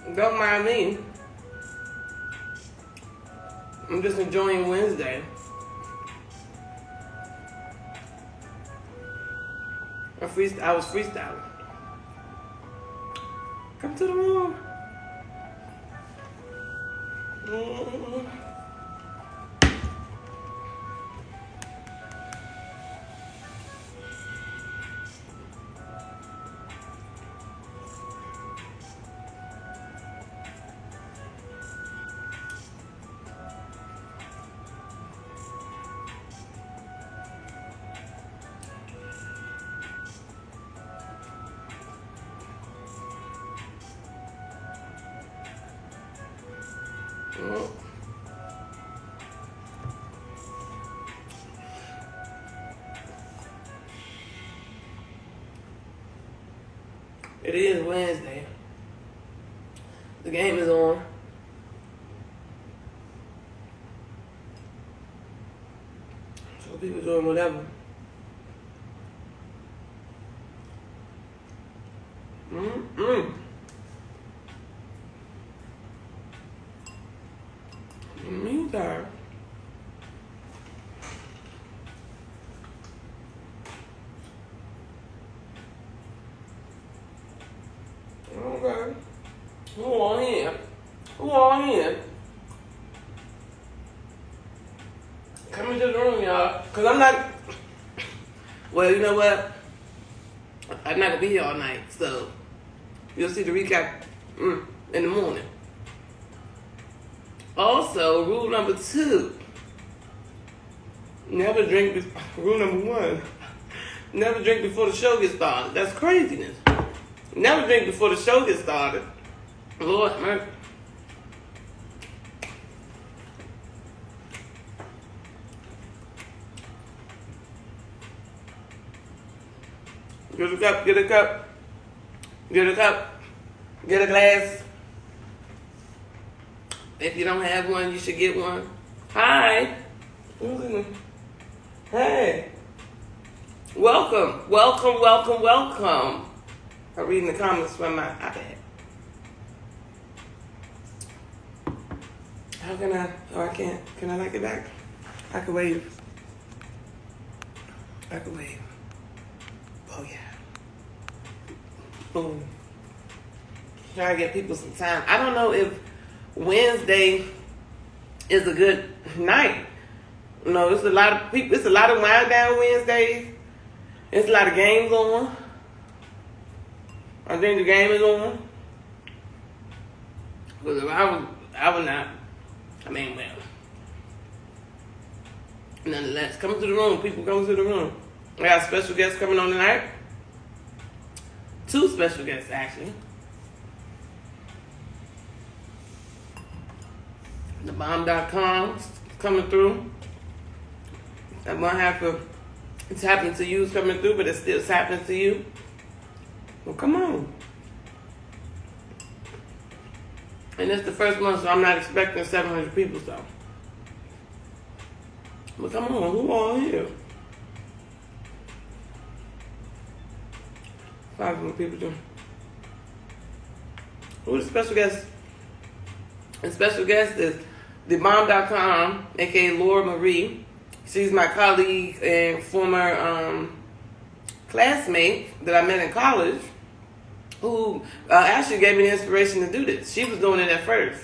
Don't mind me. I'm just enjoying Wednesday. I was freestyling. Come to the room. It is Wednesday. The game is on. So people doing whatever. Me tired. Okay. Who on here? Who on here? Come into the room, y'all. Cause I'm not. Well, you know what? I'm not gonna be here all night, so you'll see the recap in the morning. Also, rule number 2. Never drink. Rule number 1. Never drink before the show gets started. That's craziness. Never drink before the show gets started. Lord, man. Get a cup, get a cup, get a cup, get a glass. If you don't have one, you should get one. Hi. Hey. Welcome, welcome, welcome, welcome. I'm reading the comments from my iPad. How can I? Oh, I can't. Can I like it back? I can wave. I can wave. Oh, yeah. Boom. Try to get people some time. I don't know if Wednesday is a good night. No, it's a lot of people. It's a lot of wind down Wednesdays. It's a lot of games on. I think the game is on. Because if I would not. I mean, well. Nonetheless, come to the room. People come to the room. I got special guests coming on tonight. 2 special guests, actually. TheBomb.com coming through. I'm going to have to. It's happening to you. It's coming through, but it's still happening to you. Well, come on. And it's the first month, so I'm not expecting 700 people, so. But come on, who on here? 500 people do. Who the special guest? The special guest is TheBomb.com, aka Laura Marie. She's my colleague and former classmate that I met in college, who actually gave me the inspiration to do this. She was doing it at first.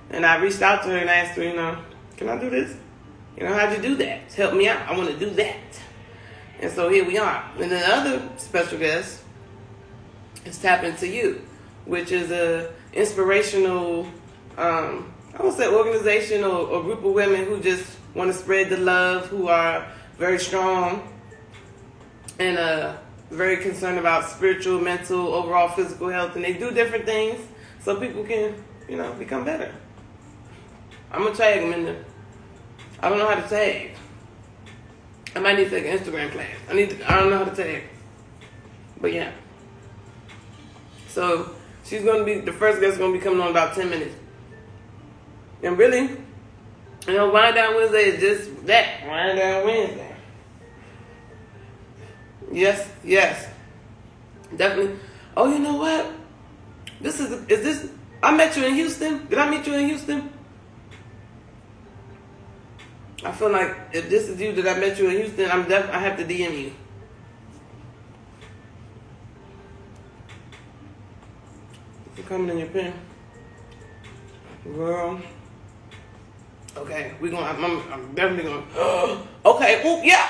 And I reached out to her and asked her, can I do this? How'd you do that? Help me out. I want to do that. And so here we are. And then the other special guest is Tap Into You, which is a inspirational, I won't say organization or group of women who just want to spread the love, who are very strong and very concerned about spiritual, mental, overall physical health. And they do different things so people can, become better. I'm going to tag them in there. I don't know how to tag. I might need to take an Instagram class. I don't know how to tag. But yeah. So she's going to be, the first guest is going to be coming on about 10 minutes. And really, Wind Down Wednesday is just that. Wind Down Wednesday. Yes. Definitely. Oh, you know what? Is this I met you in Houston. Did I meet you in Houston? I feel like if this is you that I met you in Houston, I have to DM you. It's coming in your pen. Girl. Okay, I'm definitely gonna. Okay, yeah.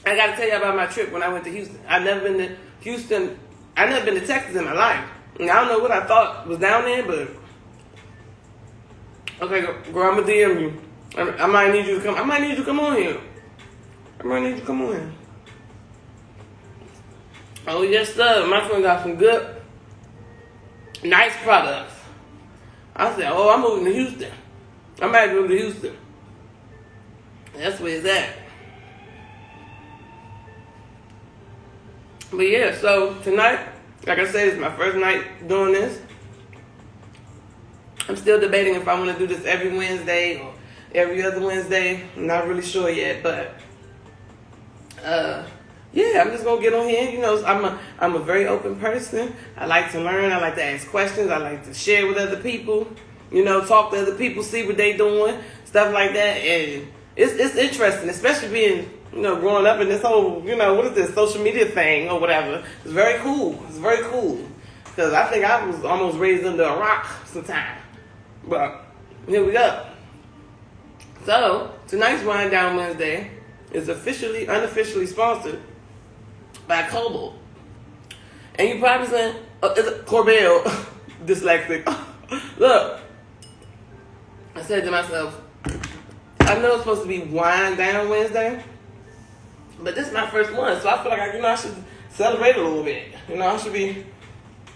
I gotta tell you about my trip when I went to Houston. I've never been to Houston. I've never been to Texas in my life. And I don't know what I thought was down there, but okay, girl, I'm gonna DM you. I might need you to come. I might need you to come on here. I might need you to come on here. Oh yes, sir. My friend got some good, nice products. I said, oh, I'm moving to Houston. I might move to Houston. That's where it's at. But yeah, so tonight, like I said, it's my first night doing this. I'm still debating if I want to do this every Wednesday or every other Wednesday. I'm not really sure yet, but yeah, I'm just gonna get on here. You know, I'm a very open person. I like to learn. I like to ask questions. I like to share with other people. You know, talk to other people, see what they doing, stuff like that. And it's interesting, especially being, you know, growing up in this whole, you know, what is this, social media thing or whatever. It's very cool. It's very cool. Because I think I was almost raised under a rock sometime. But here we go. So, tonight's Wind Down Wednesday is unofficially sponsored by Cobalt. And you probably saying, is it Corbell? Dyslexic. Look, I said to myself, I know it's supposed to be Wind Down Wednesday, but this is my first one, so I feel like I should celebrate a little bit. You know, I should be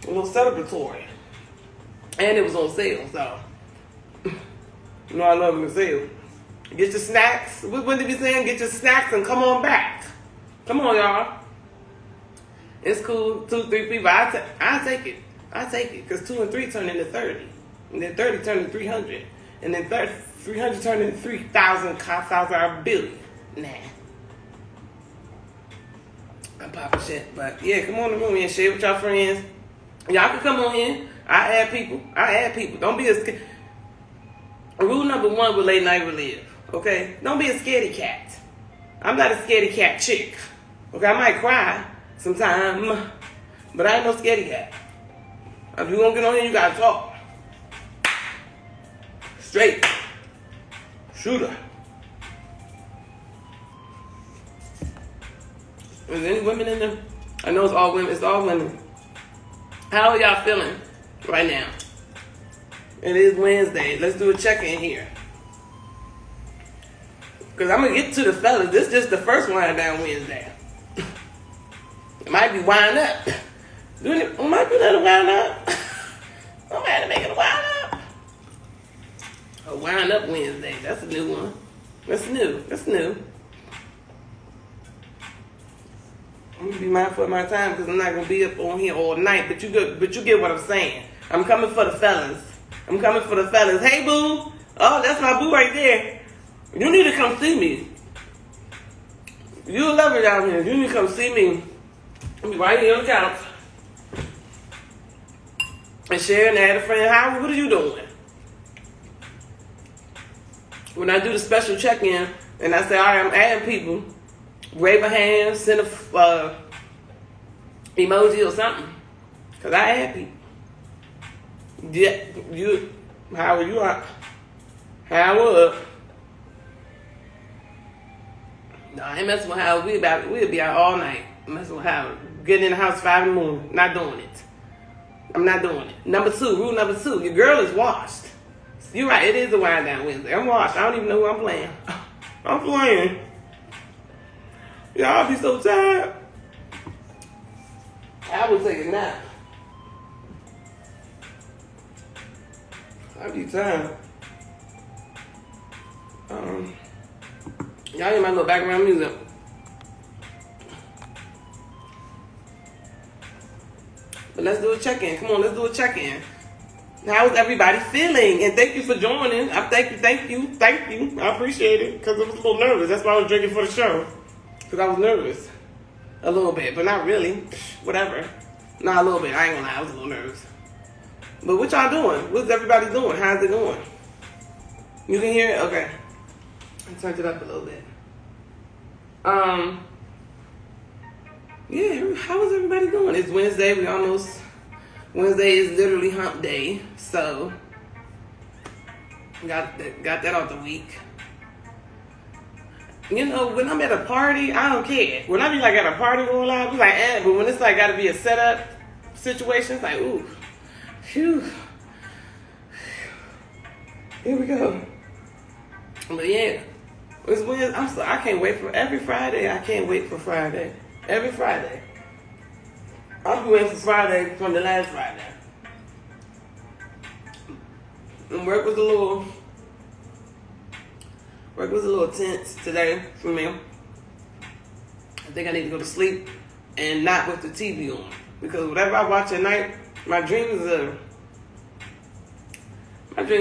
a little celebratory. And it was on sale, so you know I love the sale. Get your snacks. What did we saying? Get your snacks and come on back. Come on, y'all. It's cool. 2, 3 people. I take it. I take it. Because 2 and 3 turn into 30. And then 30 turn into 300. And then 300 turn into 3,000, 1,000 billion. Nah. I'm popping shit. But yeah, come on in the room and share with y'all friends. Y'all can come on in. I add people. Don't be a scared. Rule number 1 with Late Night with Liv. Okay? Don't be a scaredy cat. I'm not a scaredy cat chick. Okay? I might cry sometime, but I ain't no scaredy cat. If you gonna get on here, you gotta talk. Straight. Shooter. Is there any women in there? I know it's all women. It's all women. How are y'all feeling right now? It is Wednesday. Let's do a check-in here. Because I'm going to get to the fellas. This is just the first Wind Down Wednesday. It might be wind up. It might be another wind up. I'm going to make it a wind up. A wind up Wednesday. That's a new one. That's new. I'm going to be mindful of my time because I'm not going to be up on here all night. But you get what I'm saying. I'm coming for the fellas. Hey, boo. Oh, that's my boo right there. You need to come see me. You'll love it down here. You need to come see me. I'll be right here on the couch. And share and add a friend. How? What are you doing? When I do the special check-in and I say, all right, I'm adding people, wave a hand, send a emoji or something. Because I add people. Yeah, how are you? How up? No, I ain't messing with Howard. We'll be out all night. Messing with Howard. Getting in the house 5 in the morning. Not doing it. I'm not doing it. Rule number 2. Your girl is washed. You're right. It is a Wind Down Wednesday. I'm washed. I don't even know who I'm playing. I'm playing. Y'all be so tired. I will take a nap. I be tired. Y'all hear my little background music. But let's do a check-in. Come on, let's do a check-in. How is everybody feeling? And thank you for joining. Thank you. I appreciate it. Because I was a little nervous. That's why I was drinking for the show. Because I was nervous. A little bit, but not really. Whatever. Not a little bit. I ain't gonna lie. I was a little nervous. But what y'all doing? What's everybody doing? How's it going? You can hear it? Okay. I turned it up a little bit. Yeah, how is everybody doing? It's Wednesday. Wednesday is literally hump day. So, got that out the week. You know, when I'm at a party, I don't care. When I be like at a party going on, I'm like, but when it's like got to be a setup situation, it's like, ooh, phew. Here we go. But yeah, it's Wednesday. I can't wait for every Friday. I can't wait for Friday. Every Friday. I'll be waiting for Friday from the last Friday. And work was a little tense today for me. I think I need to go to sleep and not with the TV on. Because whatever I watch at night, my dreams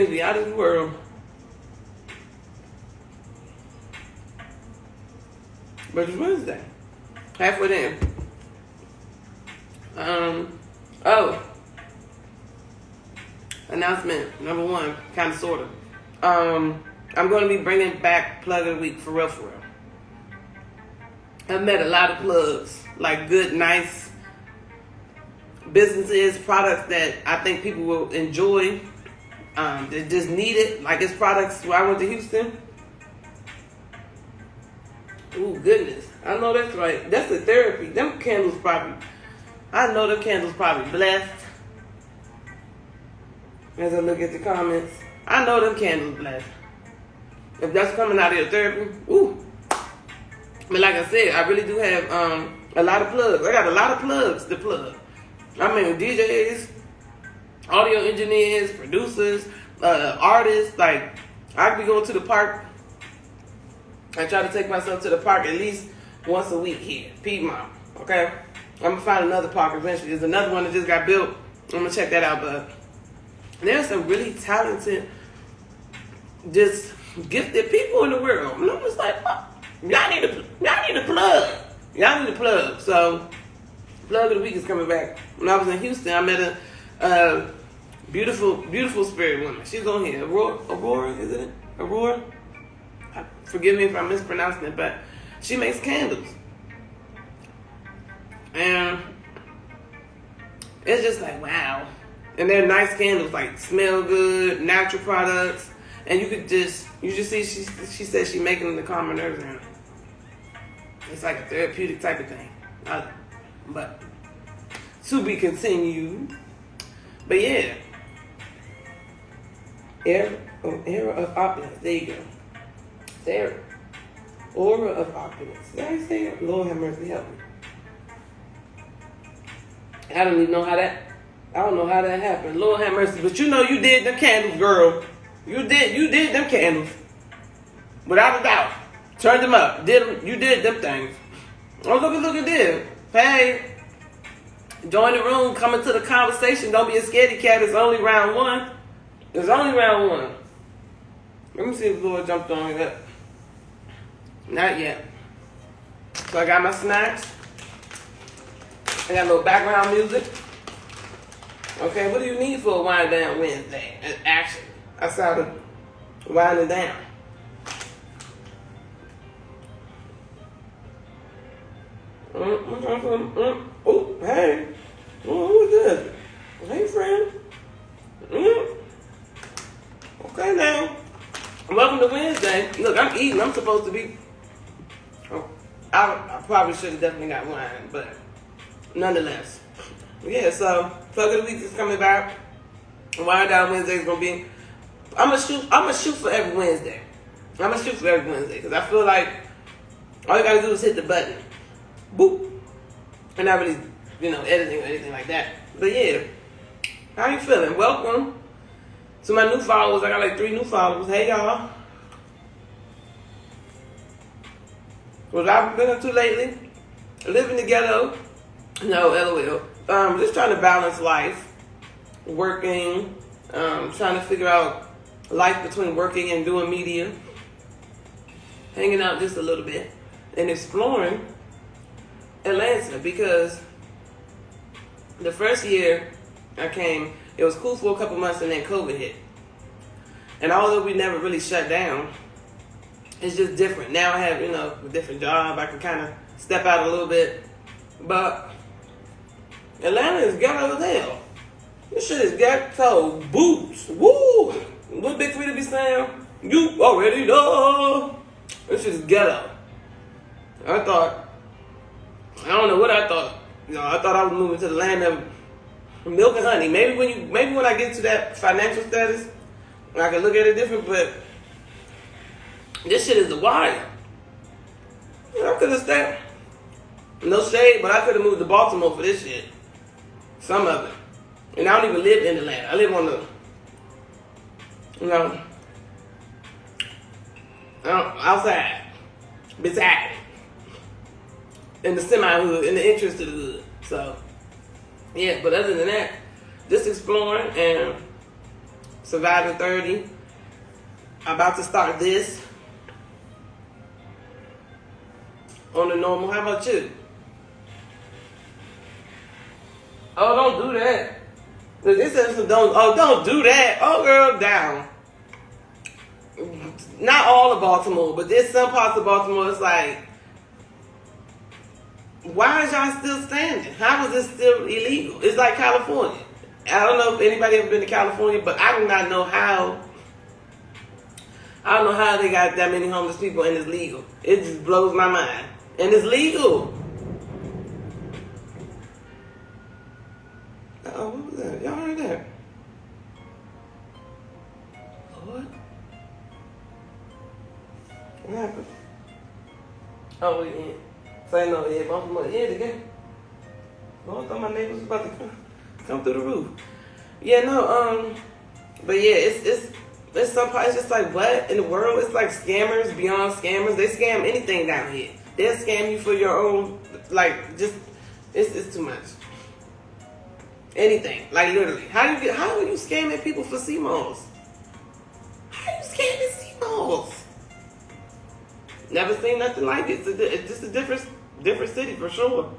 be out of the world. But it's Wednesday. Halfway there. Announcement number one, kind of, sort of. I'm going to be bringing back Plug of the Week for real, for real. I've met a lot of plugs, like good, nice businesses, products that I think people will enjoy. They just need it. Like it's products where I went to Houston. Ooh, goodness. I know that's right. That's the therapy. Them candles probably, I know them candles probably blessed. As I look at the comments, I know them candles blessed. If that's coming out of your therapy, ooh. But like I said, I really do have a lot of plugs. I got a lot of plugs to plug. I mean, DJs, audio engineers, producers, artists. Like, I could be going to the park. I try to take myself to the park at least once a week here. Piedmont, okay? I'm going to find another park eventually. There's another one that just got built. I'm going to check that out. But there's some really talented, just gifted people in the world. And I'm just like, oh, y'all need a plug. Y'all need a plug. So, Plug of the Week is coming back. When I was in Houston, I met a beautiful spirit woman. She's on here. Aurora, is it? Aurora? Forgive me if I'm mispronouncing it, but she makes candles. And it's just like, wow. And they're nice candles, like smell good, natural products. And you just see, she says she's making them to calm her nerves down. It's like a therapeutic type of thing. But to be continued. But yeah. Era of opulence. There you go. There. Aura of opulence. Did I say it? Lord have mercy, help me. I don't know how that happened. Lord have mercy. But you know you did them candles, girl. You did them candles. Without a doubt. Turned them up. You did them things. Oh, look at this. Hey. Join the room. Come into the conversation. Don't be a scaredy cat. It's only round one. It's only round one. Let me see if Lord jumped on it up. Not yet. So I got my snacks. I got a little background music. Okay, what do you need for a wind down Wednesday? Action. I started winding down. Oh, hey. Oh, who's this? Hey, friend. Okay, now. Welcome to Wednesday. Look, I'm eating. I'm supposed to be. I probably should have definitely got wine, but nonetheless. Yeah, so Plug of the Week is coming back. Wind Down Wednesday is gonna be. I'm gonna shoot for every Wednesday. Because I feel like all you gotta do is hit the button. Boop. And not really, editing or anything like that. But yeah. How you feeling? Welcome to my new followers. I got like 3 new followers. Hey y'all. What I've been up to lately? Living the ghetto. No, LOL. Just trying to balance life. Working. Trying to figure out life between working and doing media. Hanging out just a little bit. And exploring Atlanta, because The first year I came, it was cool for a couple months, and then COVID hit. And although we never really shut down, it's just different. Now I have, a different job. I can kind of step out a little bit. But Atlanta is ghetto as hell. This shit is ghetto boots. Woo! What Big Three to be saying? You already know. This shit is ghetto. I don't know what I thought. I thought I was moving to the land of milk and honey. Maybe when I get to that financial status, I can look at it different. But this shit is the wire. I could have stayed. No shade, but I could have moved to Baltimore for this shit. Some of it. And I don't even live in the land. I live on the, outside. Beside. In the semi-hood, in the entrance to the hood. So, yeah, but other than that, just exploring and surviving 30. I'm about to start this on the normal. How about you? Oh, don't do that. This episode don't do that. Oh, girl, down. Not all of Baltimore, but there's some parts of Baltimore. It's like, why is y'all still standing? How is this still illegal? It's like California. I don't know if anybody ever been to California, but I do not know how. I don't know how they got that many homeless people and it's legal. It just blows my mind. And it's legal. Oh, what was that? Y'all heard that? What? What happened? Oh, yeah. Say no, yeah, bump my head again. Oh, I thought my neighbors was about to come through the roof. Yeah, no, but yeah, it's some parts. It's just like, what in the world? It's like scammers beyond scammers. They scam anything down here. They'll scam you for your own, like, just it's too much. Anything, like literally. How are you scamming people for CMOs? How are you scamming CMOs? Never seen nothing like it. It's just a different city for sure.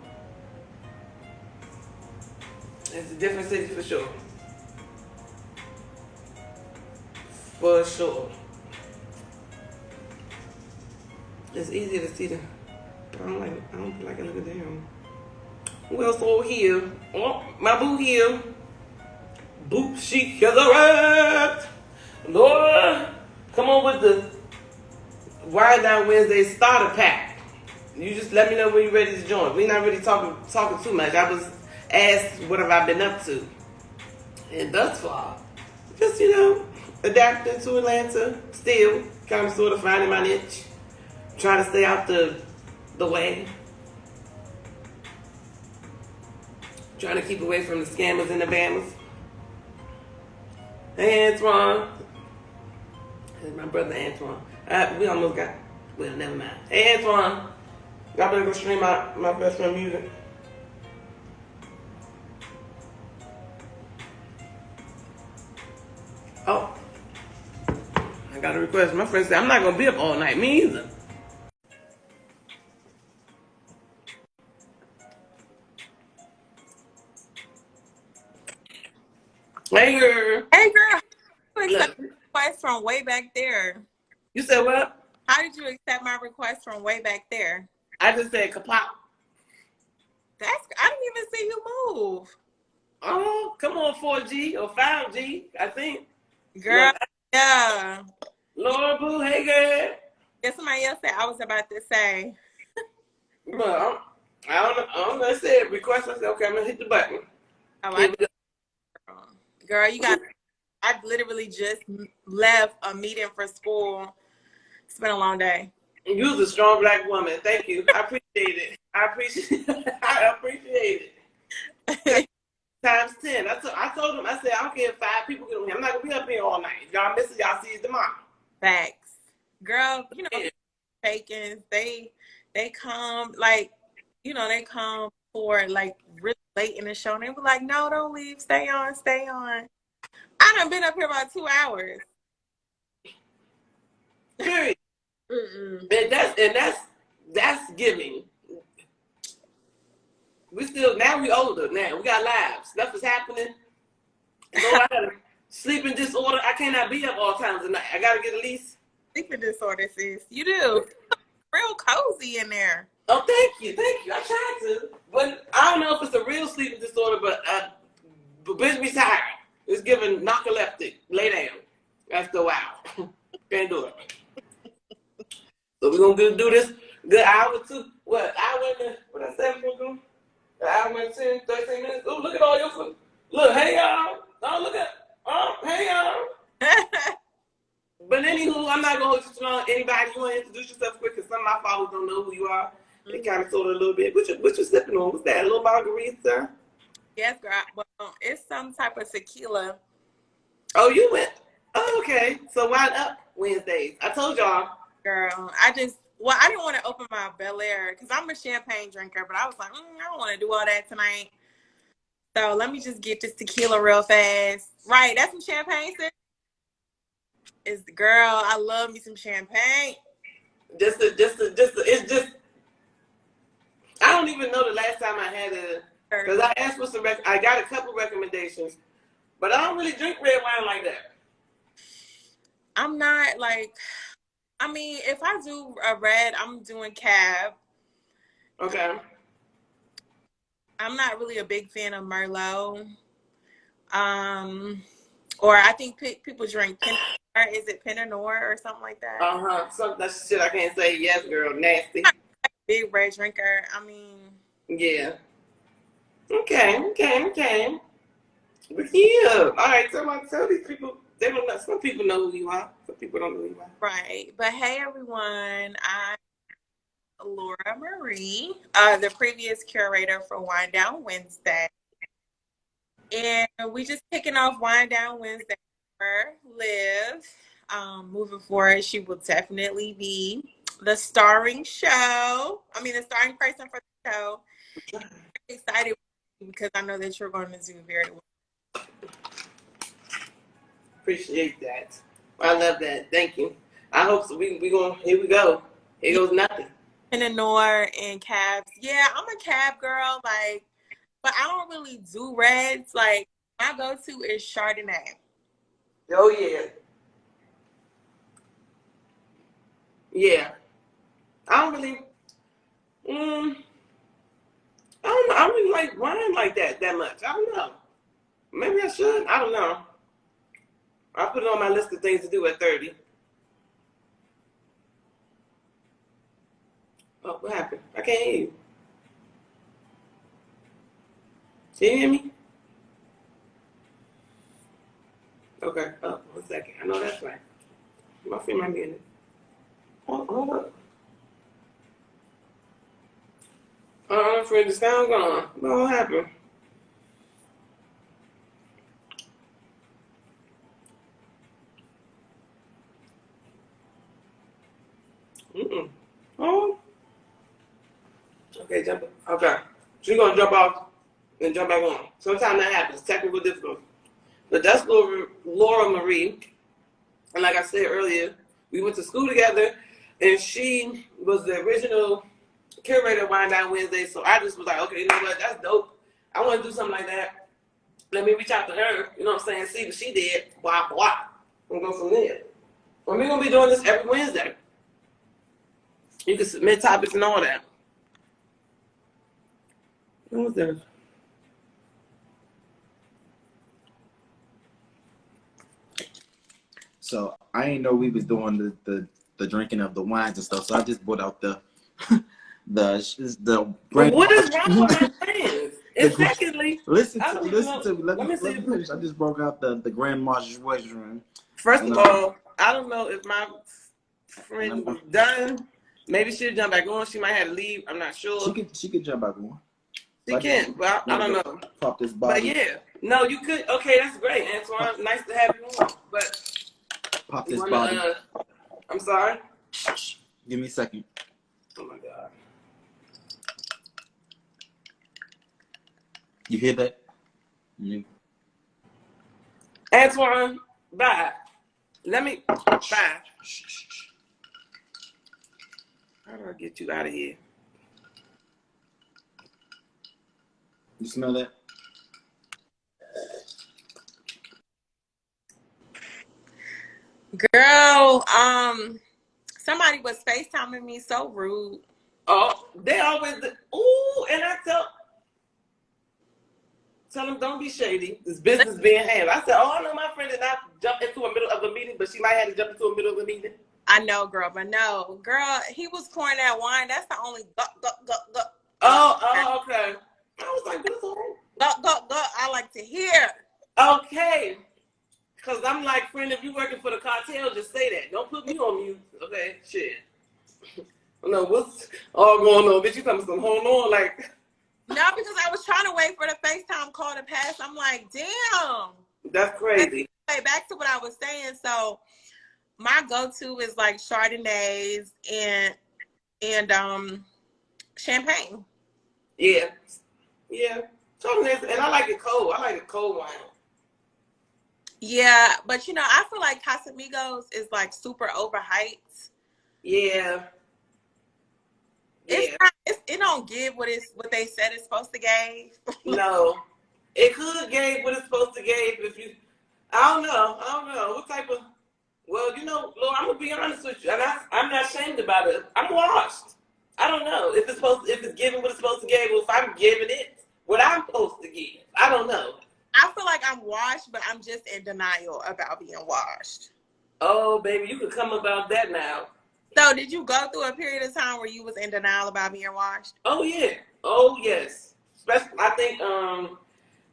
It's a different city for sure. For sure. It's easy to see but I don't feel like I look at them. Who else over here? Oh, my boo here. Boop chic has arrived. Lord, come on with the Wired Down Wednesday starter pack. You just let me know when you're ready to join. We're not really talking too much. I was asked what have I been up to. And thus far, just, adapting to Atlanta. Still, kind of sort of finding my niche. Trying to stay out the way. Trying to keep away from the scammers and the bammers. Hey, Antoine. That's my brother, Antoine. We almost got, well, never mind. Hey, Antoine. Y'all better go stream my best friend music. Oh. I got a request. My friend said, I'm not going to be up all night. Me either. Hey, girl. Hey, girl. How did you accept my request from way back there? You said what? How did you accept my request from way back there? I just said kapop. I didn't even see you move. Oh, come on, 4G or 5G, I think. Girl, yeah. Lord Boo, hey, girl. Guess somebody else said I was about to say. Well, I don't know. I said request. I said, okay, I'm going to hit the button. Oh, girl, I literally just left a meeting for school. It's been a long day. You're a strong black woman. Thank you. I appreciate it. I appreciate it. Times 10. I told them, I said, I don't care if 5 people get on here. I'm not going to be up here all night. Y'all miss it. Y'all see it tomorrow. Facts. Girl, Fakins, they come, like, they come for, like, really late in the show. And they were like, no, don't leave. Stay on. I done been up here about 2 hours. Period. And that's giving. now we older. Now we got lives. Stuff is happening. Lord, I got a sleeping disorder. I cannot be up all times of night. I gotta get at least sleeping disorder, sis. You do. Real cozy in there. Oh, thank you. I tried to, but I don't know if it's a real sleeping disorder. But bitch be tired. It's giving narcoleptic. Lay down after a while. Can't do it. So we're gonna do this good hour too. What hour and what I said we're gonna do? An hour and 10, 13 minutes. Oh, look at all your food. Look, hey y'all. Oh, look at. Oh, hey y'all. But anywho, I'm not gonna hold you too long. Anybody, you wanna introduce yourself quick? Cause some of my followers don't know who you are. They kind of sort of a little bit. What you sipping on? What's that? A little margarita? Yes, girl. Well, it's some type of tequila. Oh, you went. Oh, okay. So why up Wednesdays? I told y'all. Girl, I didn't want to open my Bel Air because I'm a champagne drinker, but I was like, I don't want to do all that tonight. So let me just get this tequila real fast. Right, that's some champagne, sis. It's the girl. I love me some champagne. It's just. I don't even know the last time I had it because I asked for some. I got a couple recommendations, but I don't really drink red wine like that. I'm not like. I mean, if I do a red, I'm doing Cab. Okay. I'm not really a big fan of Merlot. Or I think people drink Pinot Noir. Is it Pinot Noir or something like that? Some that shit I can't say. Yes, girl, nasty. Big red drinker. I mean. Yeah. Okay. But yeah. All right. Tell these people. They don't know. Some people know who you are. Some people don't know who you are. Right. But hey, everyone. I'm Laura Marie, the previous curator for Wine Down Wednesday. And we just kicking off Wine Down Wednesday for Liv. Moving forward, she will definitely be the starring person for the show. I'm excited because I know that you're going to do very well. Appreciate that. I love that. Thank you. I hope so. We going. Here we go. Here goes nothing. Pinot Noir and Cabs. Yeah, I'm a Cab girl. Like, but I don't really do reds. Like, my go-to is Chardonnay. Oh yeah. Yeah. I don't really. I don't know. I don't really like wine like that much. I don't know. Maybe I should. I don't know. I put it on my list of things to do at 30. Oh, what happened? I can't hear you. Can you hear me? Okay. Oh, 1 second. I know that's right. My friend might be in it. Hold up. Friend, the sound gone. What happened? Oh. Okay, jump. Okay. She's gonna jump off and jump back on. Sometimes that happens. Technical difficulty. But that's Laura Marie. And like I said earlier, we went to school together, and she was the original curator of Wine Down Wednesday. So I just was like, okay, you know what? That's dope. I want to do something like that. Let me reach out to her. You know what I'm saying? See what she did. Blah, blah. And go from there. And we're going to be doing this every Wednesday. You can submit topics and all that. What was that? So I didn't know we was doing the drinking of the wines and stuff. So I just brought out the But what is wrong with my friends? And secondly, listen to me. Let me see finish. I just broke out the Grand Marshal Restaurant. First of all, I don't know if my friend was done. Maybe she'll jump back on. She might have to leave. I'm not sure. She could jump back on. She can, but I don't know. Pop this bottle. But yeah, no, you could. Okay, that's great, Antoine. Nice to have you on. But pop this bottle. I'm sorry. Give me a second. Oh my God. You hear that? You... Antoine, bye. Let me bye. How do I get you out of here? You smell that? Girl, somebody was FaceTiming me so rude. Oh, they always, ooh, and I tell them don't be shady. This business being handled. I said, I know my friend did not jump into the middle of a meeting, but she might have to jump into the middle of a meeting. I know, girl, but no. Girl, he was pouring that wine. That's the only gut. Oh, okay. I was like, what's all Gut, I like to hear. Okay. Because I'm like, friend, if you working for the cartel, just say that. Don't put me on mute. Okay, shit. No, what's all going on? Bitch, you coming some hold on, like. No, because I was trying to wait for the FaceTime call to pass. I'm like, damn. That's crazy. Back to what I was saying. So my go-to is like Chardonnays and champagne. Yeah. Chardonnays, and I like it cold. I like a cold wine. Yeah, but you know, I feel like Casamigos is like super overhyped. Yeah. It's not, it don't give what they said it's supposed to give. No. It could give what it's supposed to give if you, I don't know. What type of, well, you know, Lord, I'm going to be honest with you, and I'm not ashamed about it. I'm washed. I don't know if it's giving what it's supposed to give, or if I'm giving it what I'm supposed to give. I don't know. I feel like I'm washed, but I'm just in denial about being washed. Oh, baby, you can come about that now. So did you go through a period of time where you was in denial about being washed? Oh, yeah. Oh, yes. Especially, I think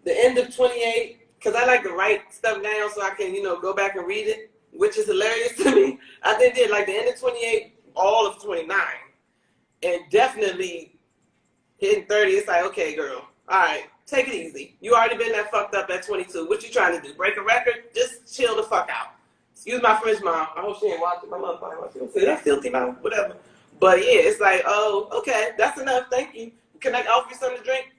the end of 28, because I like to write stuff down so I can, you know, go back and read it, which is hilarious to me. I think did like the end of 28, all of 29. And definitely hitting 30, it's like, okay, girl, all right, take it easy. You already been that fucked up at 22. What you trying to do? Break a record? Just chill the fuck out. Excuse my French mom. I hope she ain't watching my motherfucker. She gonna say that filthy mouth, whatever. But yeah, it's like, oh, okay, that's enough. Thank you. Can I offer you something to drink?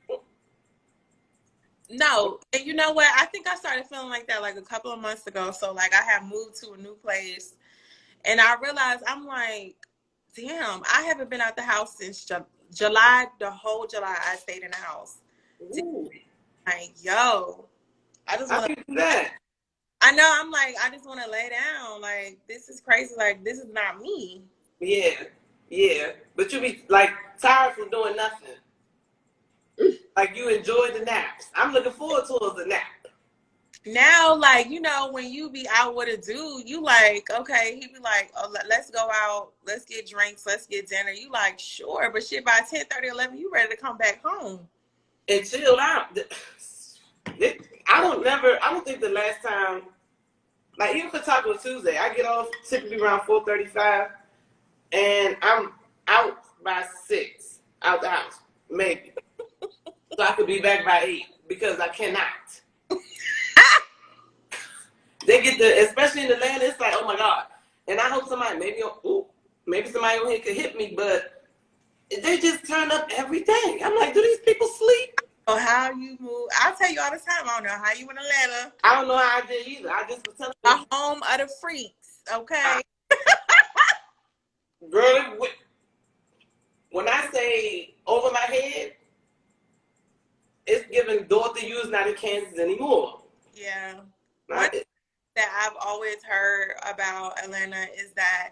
No. And you know what? I think I started feeling like that like a couple of months ago. So like I have moved to a new place and I realized I'm like, damn, I haven't been out the house since July. The whole July I stayed in the house. Ooh. Like, yo, I just want to do that. I know, I'm like, I just want to lay down. Like, this is crazy. Like, this is not me. Yeah. But you be like tired from doing nothing. Like you enjoy the naps. I'm looking forward towards the nap. Now, like, you know, when you be out with a dude, you like, okay, he be like, oh, let's go out, let's get drinks, let's get dinner. You like, sure, but shit, by 10:30, 11, you ready to come back home. And chill out. I don't think the last time, like even for Taco Tuesday, I get off typically around 4:35, and I'm out by 6, out the house, maybe. So I could be back by 8 because I cannot. They get especially in Atlanta, it's like, oh my God. And I hope somebody, maybe somebody over here could hit me, but they just turn up every day. I'm like, do these people sleep? Oh, how you move? I'll tell you all the time. I don't know how you in Atlanta. I don't know how I did either. I just was telling you. The home of the freaks, okay? Girl, when I say over my head, it's giving Dorothy U's not in Kansas anymore. Yeah. One thing that I've always heard about Atlanta is that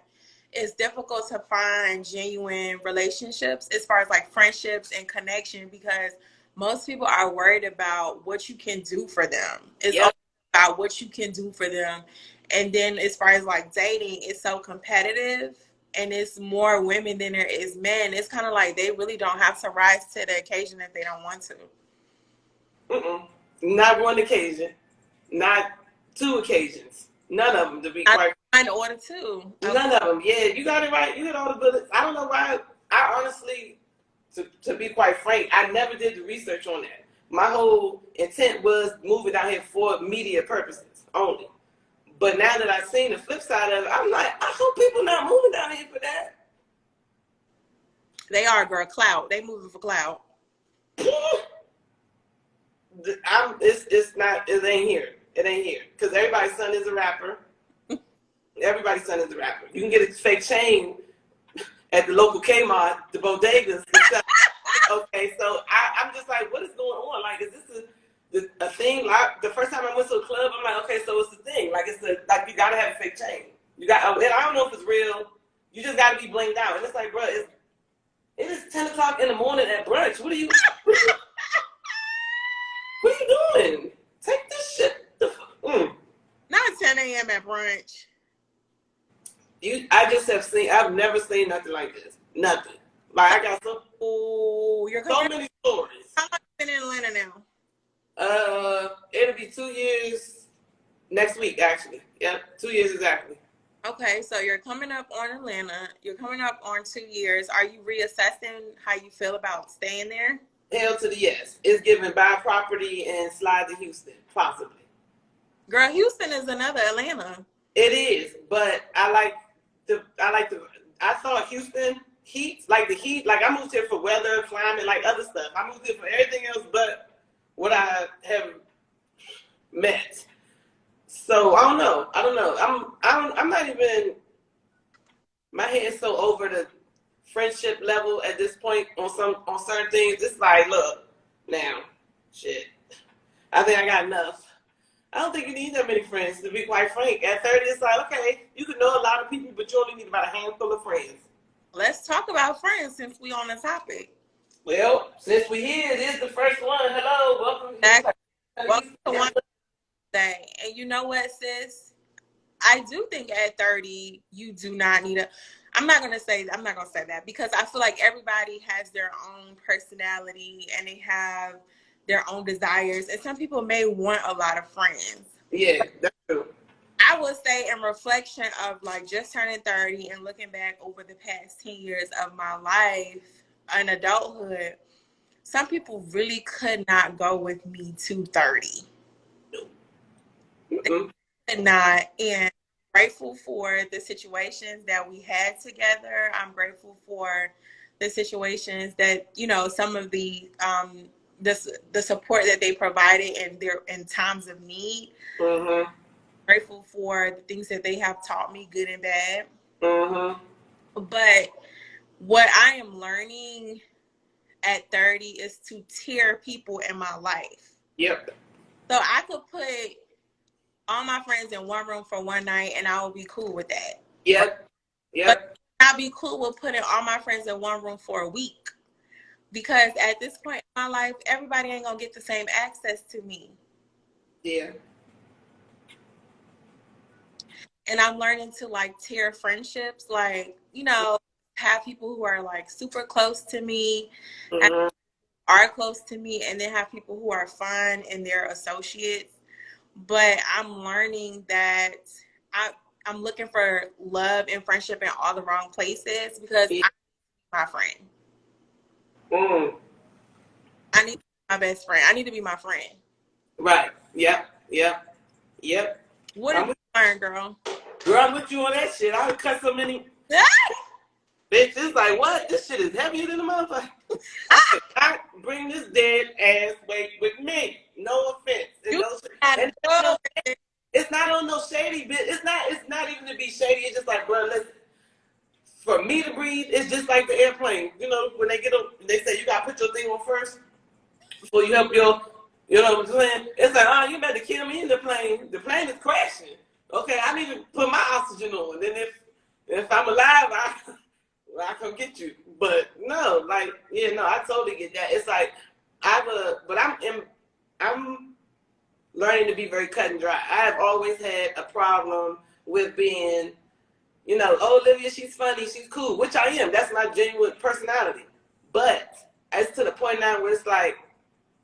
it's difficult to find genuine relationships as far as like friendships and connection because most people are worried about what you can do for them. It's all about what you can do for them. And then as far as like dating, it's so competitive and it's more women than there is men. It's kind of like they really don't have to rise to the occasion if they don't want to. Not one occasion. Not 2 occasions. None of them, to be quite frank. In order to. None of them. Yeah, you got it right. You hit all the bullets. I don't know why. I honestly, to be quite frank, I never did the research on that. My whole intent was moving down here for media purposes only. But now that I've seen the flip side of it, I'm like, I hope people not moving down here for that. They are, girl. Clout. They moving for clout. It's not. It ain't here. It ain't here. Because everybody's son is a rapper. Everybody's son is a rapper. You can get a fake chain at the local Kmart, the bodegas. Okay, so I'm just like, what is going on? Like, is this a thing? Like, the first time I went to a club, I'm like, okay, so it's the thing. Like, like you gotta have a fake chain. You got, and I don't know if it's real. You just gotta be blinged out. And it's like, bro, it is 10 o'clock in the morning at brunch. What are you doing? Take this shit. Not 10 a.m. at brunch. I've never seen nothing like this. Nothing. Like, I got so many stories. How long have you been in Atlanta now? It'll be 2 years next week, actually. Yep, 2 years exactly. Okay, so you're coming up on Atlanta. You're coming up on 2 years. Are you reassessing how you feel about staying there? Hell to the yes. It's giving buy property and slide to Houston, possibly. Girl, Houston is another Atlanta. It is, but I thought Houston heat, like the heat, like I moved here for weather, climate, like other stuff. I moved here for everything else but what I have met. So I don't know. I'm not even. My head is so over the friendship level at this point on certain things. It's like, look, now, shit. I think I got enough. I don't think you need that many friends, to be quite frank. At 30, it's like, okay, you can know a lot of people, but you only need about a handful of friends. Let's talk about friends since we on the topic. Well, since we here, this is the first one. Hello, welcome. Welcome to one day. And you know what, sis? I do think at 30, you do not need I'm not gonna say that because I feel like everybody has their own personality and they have their own desires, and some people may want a lot of friends. Yeah, that's true. I would say in reflection of like just turning 30 and looking back over the past 10 years of my life in adulthood, some people really could not go with me to 30. They could not. And I'm grateful for the situations that we had together. I'm grateful for the situations that, you know, some of the support that they provided in times of need. Mm-hmm. Grateful for the things that they have taught me, good and bad. Mm-hmm. But what I am learning at 30 is to tier people in my life. Yep. So I could put all my friends in one room for one night and I will be cool with that. Yep. Yep. But I'll be cool with putting all my friends in one room for a week. Because at this point in my life, everybody ain't gonna get the same access to me. Yeah. And I'm learning to like tier friendships, like, you know, have people who are like super close to me, Mm-hmm. are close to me, and then have people who are fun and they're associates. But I'm learning that I'm looking for love and friendship in all the wrong places because I need my friend. I need my best friend. I need to be my friend. Right. Yep. What did you learn, girl? Girl, I'm with you on that shit. I would cut so many bitch. It's like, what? This shit is heavier than a motherfucker. I cannot bring this dead ass weight with me. No offense. It's not on no shady bitch. It's not even to be shady. It's just like, bro, listen. For me to breathe, it's just like the airplane. You know, when they get up, they say you gotta put your thing on first before you help your, you know what I'm saying? It's like, oh, you better kill me in the plane. The plane is crashing. Okay, I need to put my oxygen on. Then if I'm alive, I come get you. But no, like, yeah, no, I totally get that. It's like but I'm learning to be very cut and dry. I have always had a problem with being, you know, oh, Olivia, she's funny, she's cool, which I am. That's my genuine personality. But it's to the point now where it's like,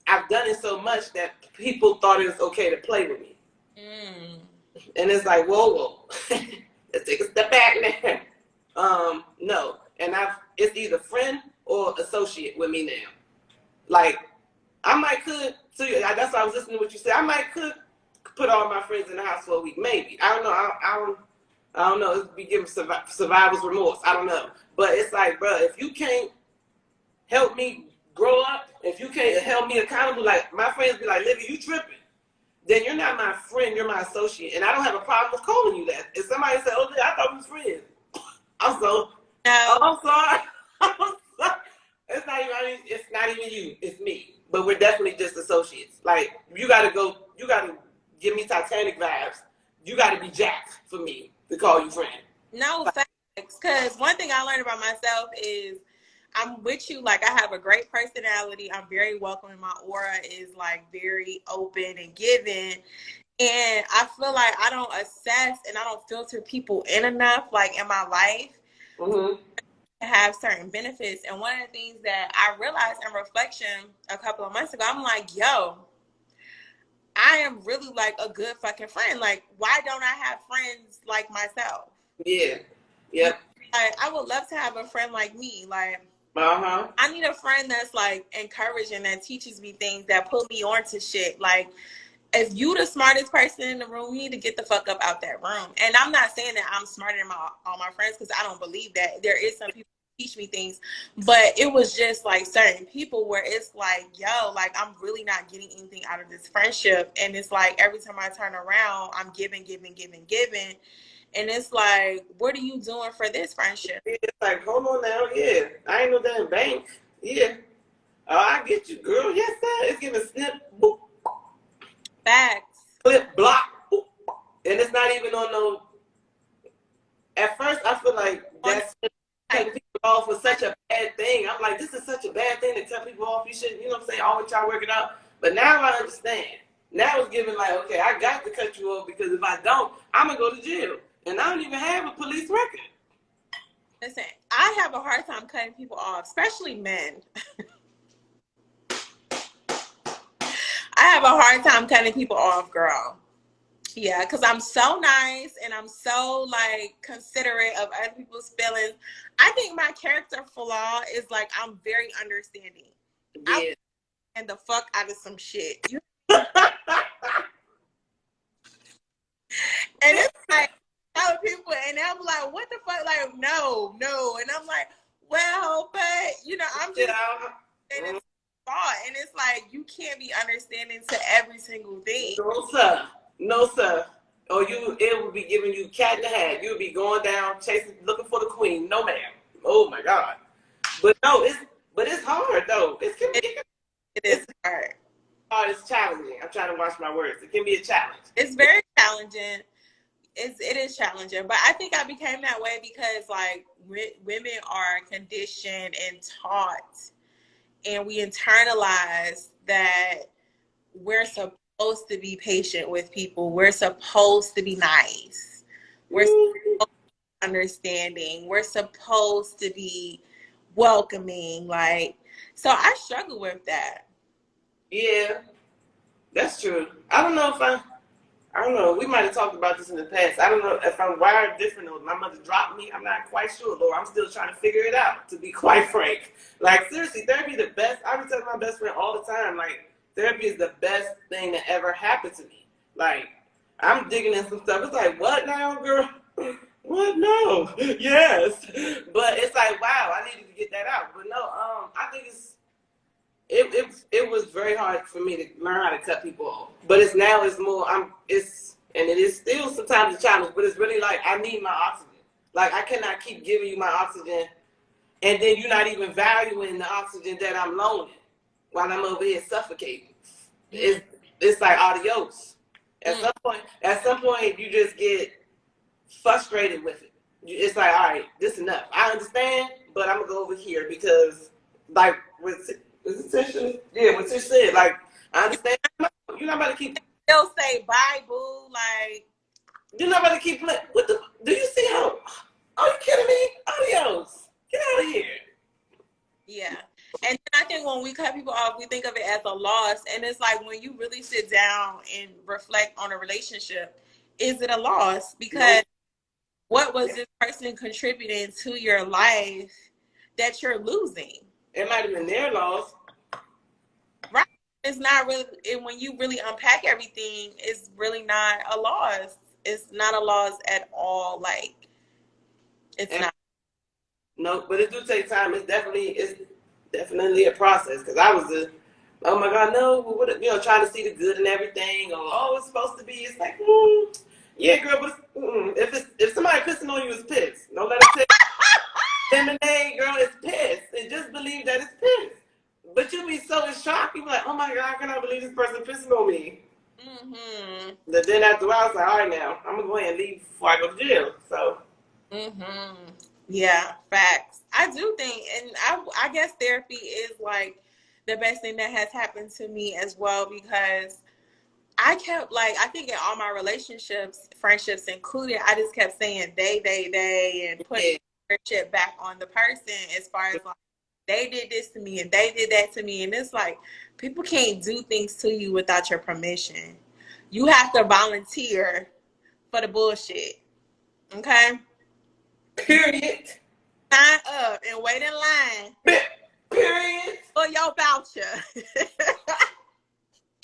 I've done it so much that people thought it was okay to play with me. And it's like, whoa. Let's take a step back now. No. And it's either friend or associate with me now. Like, I might that's why I was listening to what you said. I might could put all my friends in the house for a week, maybe. I don't know. I don't know. It'd be giving survivor's remorse. I don't know. But it's like, bro, if you can't help me grow up, if you can't help me accountable, like my friends be like, Livy, you tripping. Then you're not my friend, you're my associate. And I don't have a problem with calling you that. If somebody said, oh, I thought we was friends. I'm sorry. I'm sorry. It's not even you. It's me. But we're definitely just associates. Like you gotta give me Titanic vibes. You gotta be Jack for me to call you friend. No facts. Because one thing I learned about myself is I'm with you. Like I have a great personality. I'm very welcoming. My aura is like very open and giving. And I feel like I don't assess and I don't filter people in enough, like in my life, to have certain benefits. And one of the things that I realized in reflection a couple of months ago, I'm like, yo, I am really like a good fucking friend. Like, why don't I have friends like myself? Yeah. Yep. Like, I would love to have a friend like me. Like, I need a friend that's like encouraging, that teaches me things, that put me onto shit. Like, if you the smartest person in the room, you need to get the fuck up out that room. And I'm not saying that I'm smarter than all my friends, because I don't believe that. There is some people who teach me things, but it was just like certain people where it's like, yo, like I'm really not getting anything out of this friendship. And it's like every time I turn around, I'm giving. And it's like, what are you doing for this friendship? It's like, hold on now, yeah. I ain't no damn bank. Yeah. Oh, I get you, girl. Yes, sir. It's giving snip, boop. Facts. Flip, block, boop. And it's not even on no. At first, I feel like that's cutting people off for such a bad thing. I'm like, this is such a bad thing to cut people off. You shouldn't, you know what I'm saying? Always try to work it out. But now I understand. Now it's giving like, okay, I got to cut you off, because if I don't, I'm going to go to jail. And I don't even have a police record. Listen, I have a hard time cutting people off, especially men. I have a hard time cutting people off, girl. Yeah, because I'm so nice and I'm so like considerate of other people's feelings. I think my character flaw is like I'm very understanding. Yeah. And the fuck out of some shit. And it's like other people, and I'm like, what the fuck? Like, no. And I'm like, well, but you know, I'm just and it's thought, and it's like you can't be understanding to every single thing. No, sir. Or it would be giving you cat in the hat. You would be going down, chasing, looking for the queen. No, ma'am. Oh my God. But no, it's hard though. It is hard. It's challenging. I'm trying to watch my words. It can be a challenge. It's very challenging. It is challenging, but I think I became that way because like women are conditioned and taught, and we internalize that we're supposed to be patient with people. We're supposed to be nice. We're supposed to be understanding. We're supposed to be welcoming. Like, so I struggle with that. Yeah, that's true. I don't know. We might have talked about this in the past. I don't know if I'm wired different or my mother dropped me. I'm not quite sure, Lord. I'm still trying to figure it out, to be quite frank. Like, seriously, therapy is the best. I would tell my best friend all the time, like, therapy is the best thing that ever happened to me. Like, I'm digging in some stuff. It's like, what now, girl? What? No. Yes. But it's like, wow, I needed to get that out. But no, I think it was very hard for me to learn how to cut people off. But it's more, and it is still sometimes a challenge, but it's really like, I need my oxygen. Like, I cannot keep giving you my oxygen, and then you're not even valuing the oxygen that I'm loaning while I'm over here suffocating. It's like adios. At some point, you just get frustrated with it. It's like, all right, this is enough. I understand, but I'm gonna go over here because, like, what Tish said, like, I understand. You're not about to keep. They'll say bye, boo. Like, you're not about to keep playing. What the? Do you see how? Are you kidding me? Adios. Get out of here. Yeah. And then I think when we cut people off, we think of it as a loss. And it's like when you really sit down and reflect on a relationship, is it a loss? Because what was this person contributing to your life that you're losing? It might have been their loss. Right. It's not really, and when you really unpack everything, it's really not a loss. It's not a loss at all. Like, it's not. No, but it do take time. It's definitely a process. Because I was oh my God, no, trying to see the good in everything. Or, it's supposed to be. It's like, yeah, girl, but if somebody pissing on you, it's piss. Don't let it take. Lemonade girl is pissed and just believe that it's pissed. But you be so in shock, you be like, oh my God, I cannot believe this person pissing on me. Mm-hmm. But then after a while, I was like, all right now, I'm gonna go ahead and leave before I go to jail. So Mm-hmm. Yeah, facts. I do think, and I guess therapy is like the best thing that has happened to me as well, because I kept like, I think in all my relationships, friendships included, I just kept saying they, and putting shit back on the person as far as like, they did this to me and they did that to me. And it's like, people can't do things to you without your permission. You have to volunteer for the bullshit. Okay? period. Sign up and wait in line Period. for your voucher.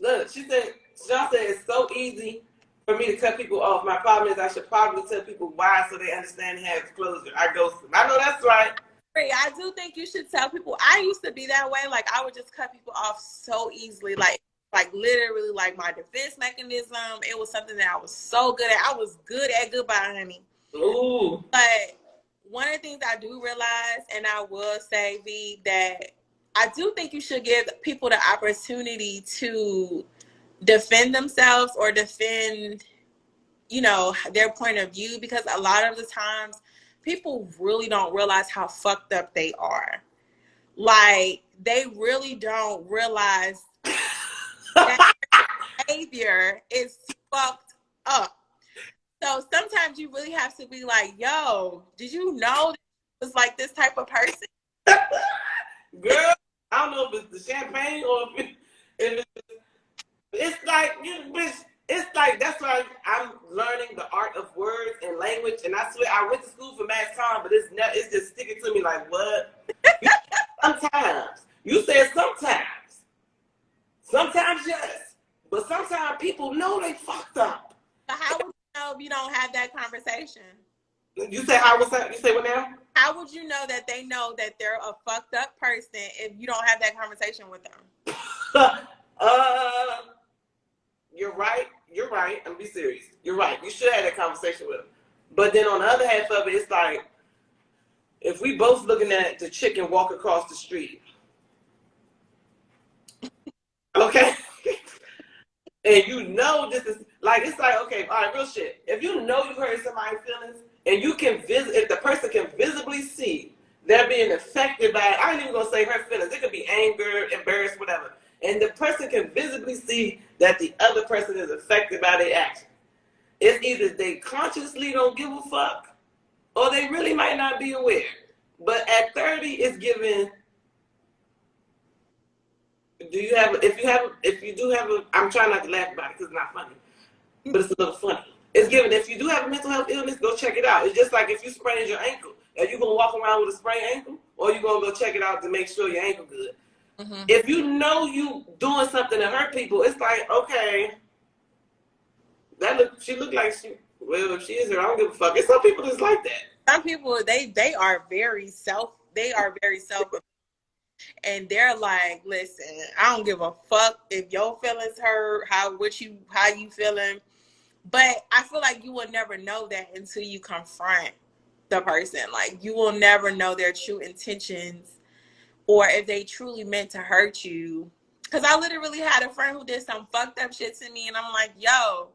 Look, Sean said it's so easy for me to cut people off. My problem is I should probably tell people why so they understand and have closure. I ghost them. I know that's right. I do think you should tell people. I used to be that way. Like, I would just cut people off so easily. Like literally, like my defense mechanism. It was something that I was so good at. I was good at goodbye, honey. Ooh. But one of the things I do realize, and I will say, V, that I do think you should give people the opportunity to defend themselves or defend, their point of view, because a lot of the times people really don't realize how fucked up they are. Like, they really don't realize that behavior is fucked up. So sometimes you really have to be like, yo, did you know it was like this type of person? Girl, I don't know if it's the champagne or if it's like, bitch, it's like, that's why I'm learning the art of words and language. And I swear, I went to school for mass comm, but it's just sticking to me like, what? Sometimes. You said sometimes. Sometimes, yes. But sometimes people know they fucked up. So how would you know if you don't have that conversation? You say how was that? You say what now? How would you know that they know that they're a fucked up person if you don't have that conversation with them? You're right. You're right. I'm be serious. You're right. You should have that conversation with them. But then on the other half of it, it's like, if we both looking at the chicken walk across the street, okay? And you know this is, like, it's like, okay, all right, real shit. If you know you hurt somebody's feelings, and you can if the person can visibly see they're being affected by it, I ain't even gonna say hurt feelings. It could be anger, embarrassed, whatever. And the person can visibly see that the other person is affected by their action. It's either they consciously don't give a fuck, or they really might not be aware. But at 30, it's given. If you do have a, I'm trying not to laugh about it because it's not funny, but it's a little funny. It's given, if you do have a mental health illness, go check it out. It's just like if you sprained your ankle, are you gonna walk around with a sprained ankle, or you gonna go check it out to make sure your ankle good? Mm-hmm. If you know you doing something to hurt people, it's like, okay, she looked like well, if she is here, I don't give a fuck. It's some people that's like that. Some people, they are very self, and they're like, listen, I don't give a fuck if your feelings hurt, how you feeling. But I feel like you will never know that until you confront the person. Like, you will never know their true intentions, or if they truly meant to hurt you. Because I literally had a friend who did some fucked up shit to me, and I'm like, yo,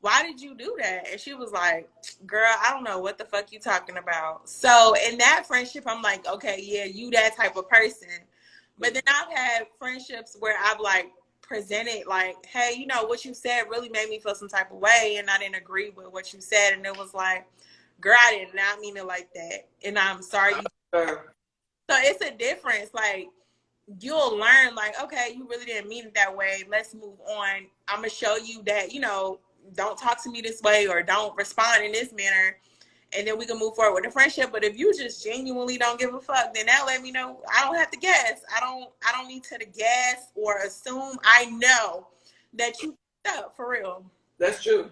why did you do that? And she was like, girl, I don't know what the fuck you talking about. So in that friendship, I'm like, okay, yeah, you that type of person. But then I've had friendships where I've like presented like, hey, what you said really made me feel some type of way, and I didn't agree with what you said. And it was like, girl, I did not mean it like that, and I'm sorry. So it's a difference. Like, you'll learn, like, okay, you really didn't mean it that way. Let's move on. I'm going to show you that, don't talk to me this way, or don't respond in this manner. And then we can move forward with the friendship. But if you just genuinely don't give a fuck, then that let me know I don't have to guess. I don't need to guess or assume. I know that you fucked up for real. That's true.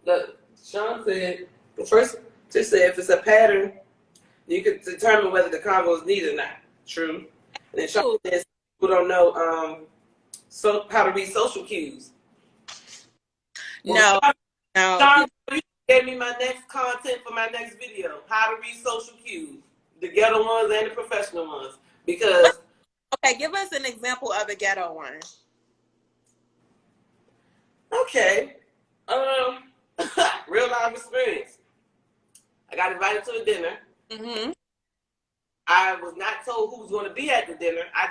Look, Sean said, first, just say if it's a pattern, you can determine whether the combo is needed or not. True. And then Sean said people don't know how to read social cues. No. Sean, you gave me my next content for my next video. How to read social cues. the ghetto ones and the professional ones. Because okay, give us an example of a ghetto one. okay, real life experience. I got invited to a dinner. Mm-hmm. I was not told who was going to be at the dinner. I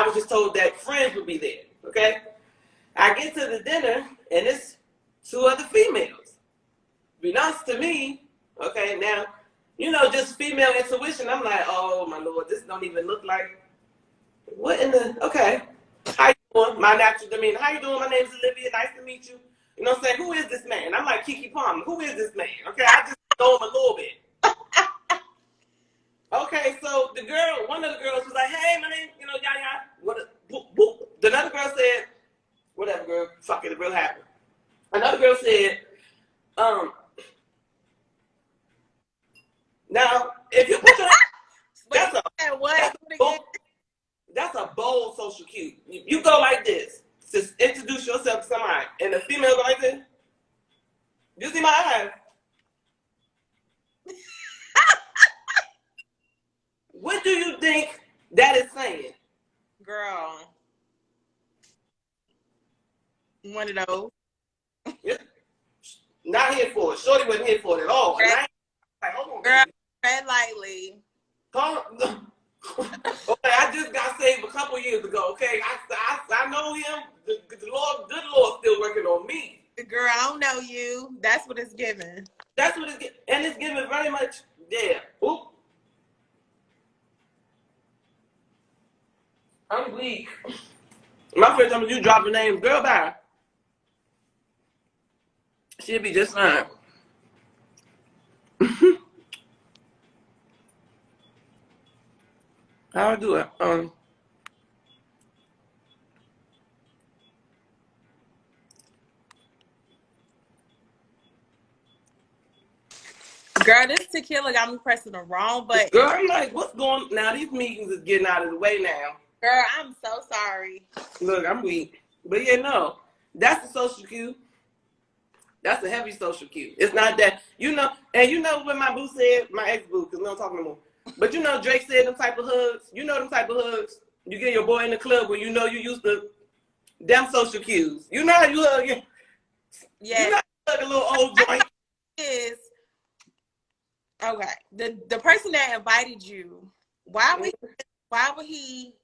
was just told that friends would be there. Okay, I get to the dinner and it's two other females. Beknownst to me. Okay, now just female intuition. I'm like, oh my lord, this don't even look like what in the okay. How you doing? My natural demeanor. How you doing? My name's Olivia. Nice to meet you. You know what I'm saying? Who is this man? I'm like Kiki Palmer. Who is this man? Okay, I just know him a little bit. Okay, so one of the girls was like, hey, my name, yada. What? Boop, boop. Another girl said, whatever, girl. Fuck it, real happy. Another girl said, now if you put your that's a bold social cue. You go like this to introduce yourself to somebody, and the female go like this. You see my eyes? What do you think that is saying? Girl. One of those. Yeah. Not here for it. Shorty wasn't here for it at all. And like, hold on, girl, tread lightly. Okay, I just got saved a couple years ago. Okay, I know him. The good Lord, still working on me. Girl, I don't know you. That's what it's giving. That's what it's giving, and it's giving very much. Yeah. Oop. I'm weak. My first time you drop a name, girl, bye. She'll be just fine. How I do it? Girl, this tequila got me pressing the wrong button. Girl, I'm like, what's going on? Now these meetings is getting out of the way now. Girl, I'm so sorry. Look, I'm weak. But yeah, no. That's the social cue. That's a heavy social cue. It's not that, and what my boo said, my ex-boo, because we don't talk no more. But Drake said them type of hugs. Them type of hugs. You get your boy in the club when you used to them social cues. You know how you hug him. Yeah. You know how you hug a little old joint. Is okay. The person that invited you, why would he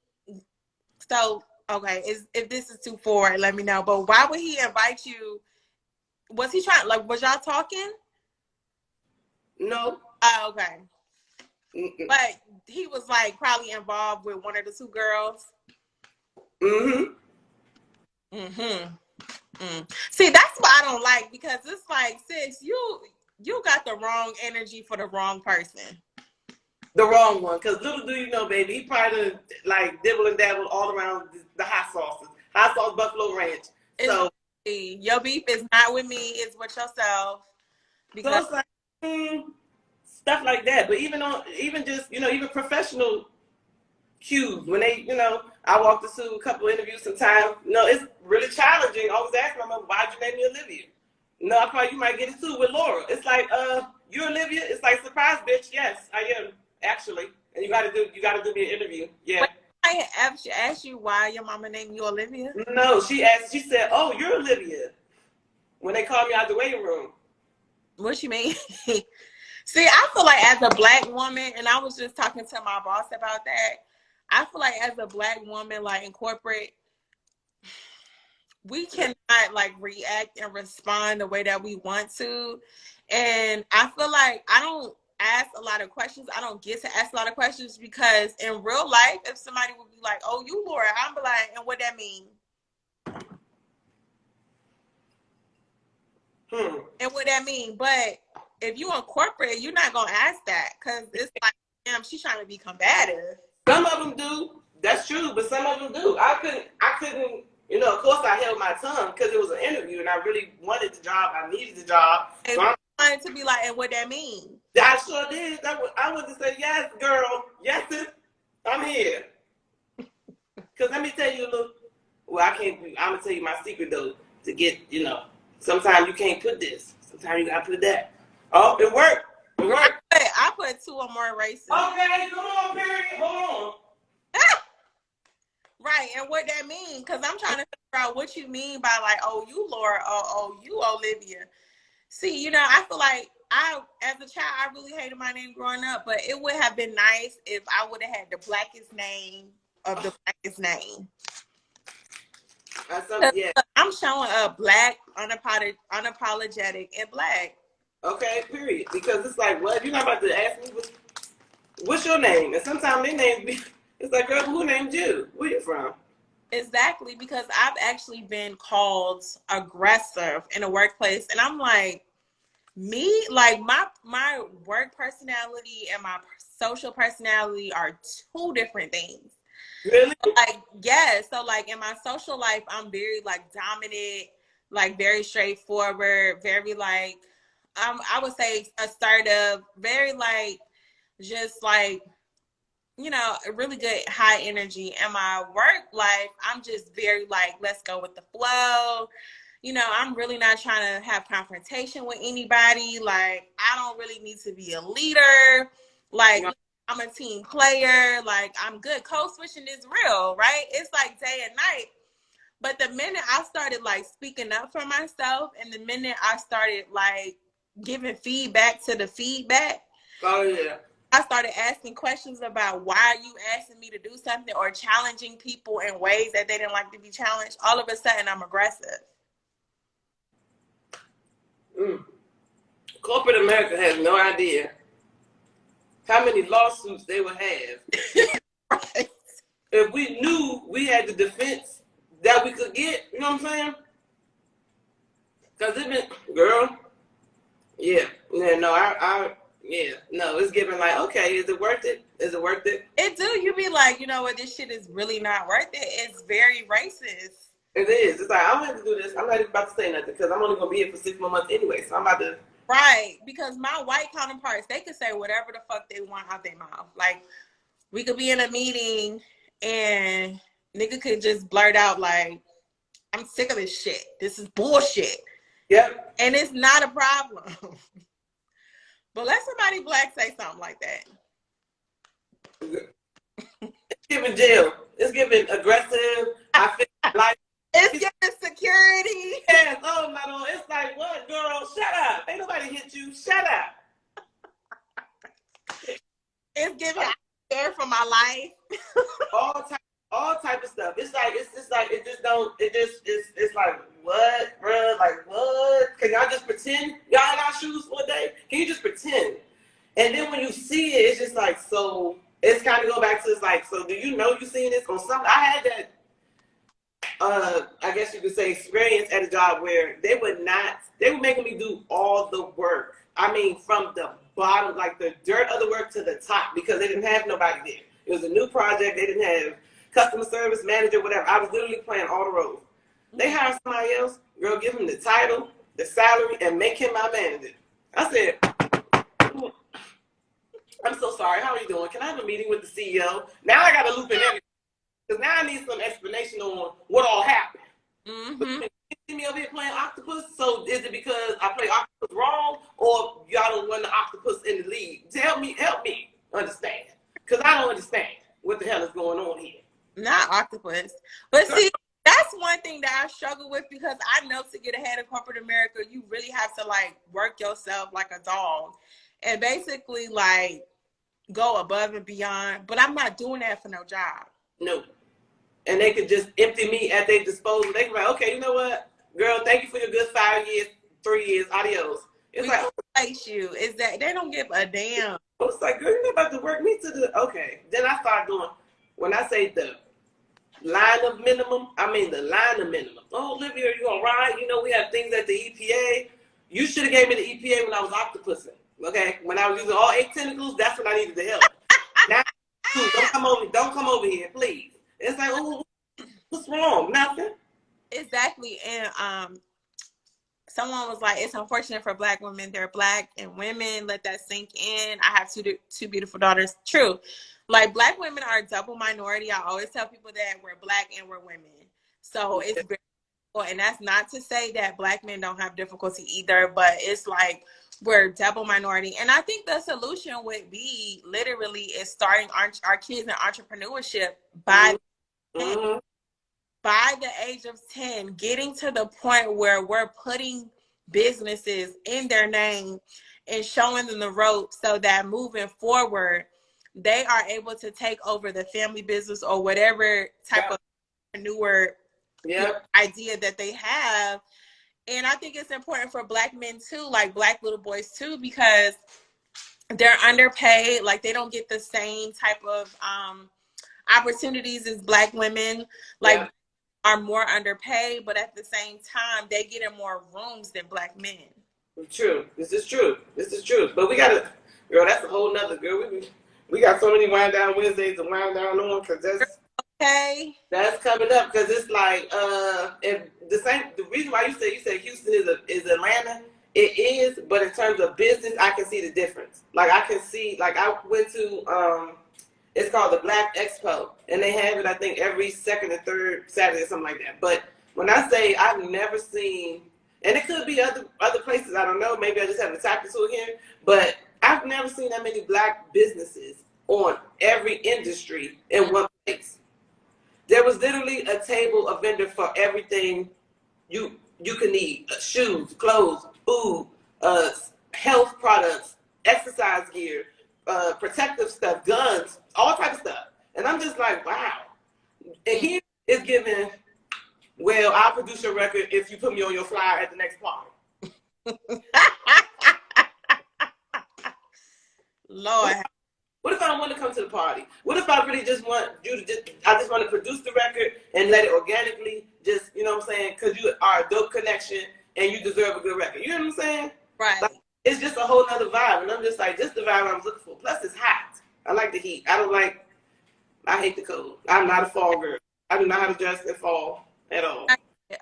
so okay, if this is too forward, let me know. But why would he invite you? Was he trying was y'all talking? No. Oh, okay. Mm-mm. But he was probably involved with one of the two girls. Mm-hmm. See, that's what I don't like, because it's sis, you got the wrong energy for the wrong person. The wrong one, because little do you know, baby, he probably dibble and dabble all around the hot sauces. Hot sauce Buffalo Ranch. So your beef is not with me, it's with yourself. Because so it's stuff like that. But even professional cues, when they, I walked into a couple of interviews sometimes, it's really challenging. I always ask my mom, why'd you name me Olivia? I probably you might get it too with Laura. It's like, you're Olivia? It's like, surprise, bitch. Yes, I am, actually. And you gotta do me an interview. Yeah. Wait, I asked you why your mama named you Olivia? No, she said, oh, you're Olivia. When they called me out the waiting room. What you mean? See, I feel like as a Black woman, and I was just talking to my boss about that, I feel like as a Black woman, in corporate, we cannot react and respond the way that we want to. And I feel like I don't ask a lot of questions. I don't get to ask a lot of questions, because in real life, if somebody would be like, oh, you Laura, I'm like, and what that mean? And what that mean? But if you in corporate, you're not gonna ask that, because it's like, damn, she's trying to be combative. Some of them do. That's true, but some of them do. I couldn't. Of course, I held my tongue because it was an interview, and I really wanted the job. I needed the job. And so wanted to be like, and what that mean? I sure did. I wanted to say, yes, girl, yes, I'm here. Because let me tell you, well, I can't. I'm gonna tell you my secret though. To get, sometimes you can't put this. Sometimes you gotta put that. Oh, it worked. It worked. I put 2 or more races. Okay, come on, period. Hold on. Right, and what that means, because I'm trying to figure out what you mean by like, oh, you Laura, oh, you Olivia. See, I feel like as a child, I really hated my name growing up, but it would have been nice if I would have had the blackest name of the blackest name. Yeah. I'm showing up black, unapologetic, and black. Okay, period. Because it's like, what? You're not about to ask me what's your name? And sometimes their names be, it's like, girl, who named you? Where you from? Exactly, because I've actually been called aggressive in a workplace, and I'm like, me, like my work personality and my social personality are 2 different things. Really? Like, yeah, so like in my social life, I'm very like dominant, like very straightforward, very like I would say assertive, very like just like really good high energy. In my work life, I'm just very like, let's go with the flow. I'm really not trying to have confrontation with anybody. Like, I don't really need to be a leader. Like, I'm a team player. Like, I'm good. Code switching is real, right? It's like day and night. But the minute I started like speaking up for myself, and the minute I started like giving feedback to the feedback, oh yeah, I started asking questions about why are you asking me to do something, or challenging people in ways that they didn't like to be challenged. All of a sudden, I'm aggressive. Corporate America has no idea how many lawsuits they would have Right. if we knew we had the defense that we could get. You know what I'm saying? Because it been, girl, yeah, no, it's giving like, okay, is it worth it? Is it worth it? It do. You be like, you know what, this shit is really not worth it. It's very racist. It is. It's like, I don't have to do this. I'm not even about to say nothing because I'm only going to be here for 6 more months anyway. So I'm about to. Right. Because my white counterparts, they could say whatever the fuck they want out their mouth. Like, we could be in a meeting and nigga could just blurt out like, I'm sick of this shit. This is bullshit. Yep. And it's not a problem. But let somebody black say something like that. It's giving jail. It's giving aggressive. I feel like. It's giving security. Yes. Oh, no. It's like, what, girl? Shut up. Ain't nobody hit you. Shut up. It's giving care for my life. all type of stuff. It's like it's like, what, bro? Like, what? Can y'all just pretend y'all in our shoes for a day? Can you just pretend? And then when you see it, it's just like, so it's kind of go back to, it's like, so do you know you seen this on something? I had that I guess you could say experience at a job where they were making me do all the work. I mean, from the bottom, like the dirt of the work to the top, because they didn't have nobody there. It was a new project. They didn't have customer service manager, whatever. I was literally playing all the roles. They hired somebody else, girl, give him the title, the salary, and make him my manager. I said, I'm so sorry. How are you doing? Can I have a meeting with the CEO? Now I got to loop in everything. Because now I need some explanation on what all happened. Mm-hmm. You see me over here playing octopus? So is it because I play octopus wrong, or y'all don't run the octopus in the league? Help me understand. Because I don't understand what the hell is going on here. Not octopus. But see, that's one thing that I struggle with, because I know to get ahead of corporate America, you really have to like work yourself like a dog and basically like go above and beyond. But I'm not doing that for no job. No. And they could just empty me at their disposal. They can be like, okay, you know what? Girl, thank you for your good 5 years, 3 years, adios. It's like, replace you. Is that they don't give a damn. It's like, girl, you're not about to work me to the, okay. Then I start doing, when I say the line of minimum, I mean the line of minimum. Oh, Olivia, you all right? You know, we have things at the EPA. You should have gave me the EPA when I was octopusing, okay? When I was using all 8 tentacles, that's when I needed the help. Now, don't come over here, please. It's like, oh, what's wrong? Nothing. Exactly. And someone was like, it's unfortunate for Black women. They're Black and women. Let that sink in. I have two beautiful daughters. True. Like, Black women are a double minority. I always tell people that we're Black and we're women. So it's very difficult. And that's not to say that Black men don't have difficulty either, but it's like we're double minority. And I think the solution would be literally is starting our kids in entrepreneurship by Mm-hmm. by the age of 10, getting to the point where we're putting businesses in their name and showing them the ropes so that moving forward, they are able to take over the family business or whatever type of entrepreneur idea that they have. And I think it's important for Black men too, like Black little boys too, because they're underpaid. Like they don't get the same type of opportunities as Black women. Like are more underpaid, but at the same time, they get in more rooms than Black men. True. This is true. This is true. But we gotta, girl. That's a whole nother girl. We got so many wind down Wednesdays to wind down on because that's coming up because it's like and the reason why you said Houston is Atlanta. It is, but in terms of business, I can see the difference. Like I can see, like I went to it's called the Black Expo, and they have it, I think, every second and third Saturday or something like that. But when I say I've never seen, and it could be other places, I don't know, maybe I just haven't tapped into it here, but I've never seen that many Black businesses on every industry in one place. There was literally a table, a vendor for everything you can need: shoes, clothes, food, health products, exercise gear, protective stuff, guns, all type of stuff. And I'm just like, wow. And he is giving, well, I'll produce your record if you put me on your flyer at the next party. Lord. What if I don't want to come to the party? What if I really just want you to I just want to produce the record and let it organically just, you know what I'm saying? Because you are a dope connection and you deserve a good record. You know what I'm saying? Right. Like, it's just a whole nother vibe. And I'm just like, just the vibe I'm looking for. Plus, it's hot. I like the heat. I hate the cold. I'm not a fall girl. I do not have to dress in fall at all.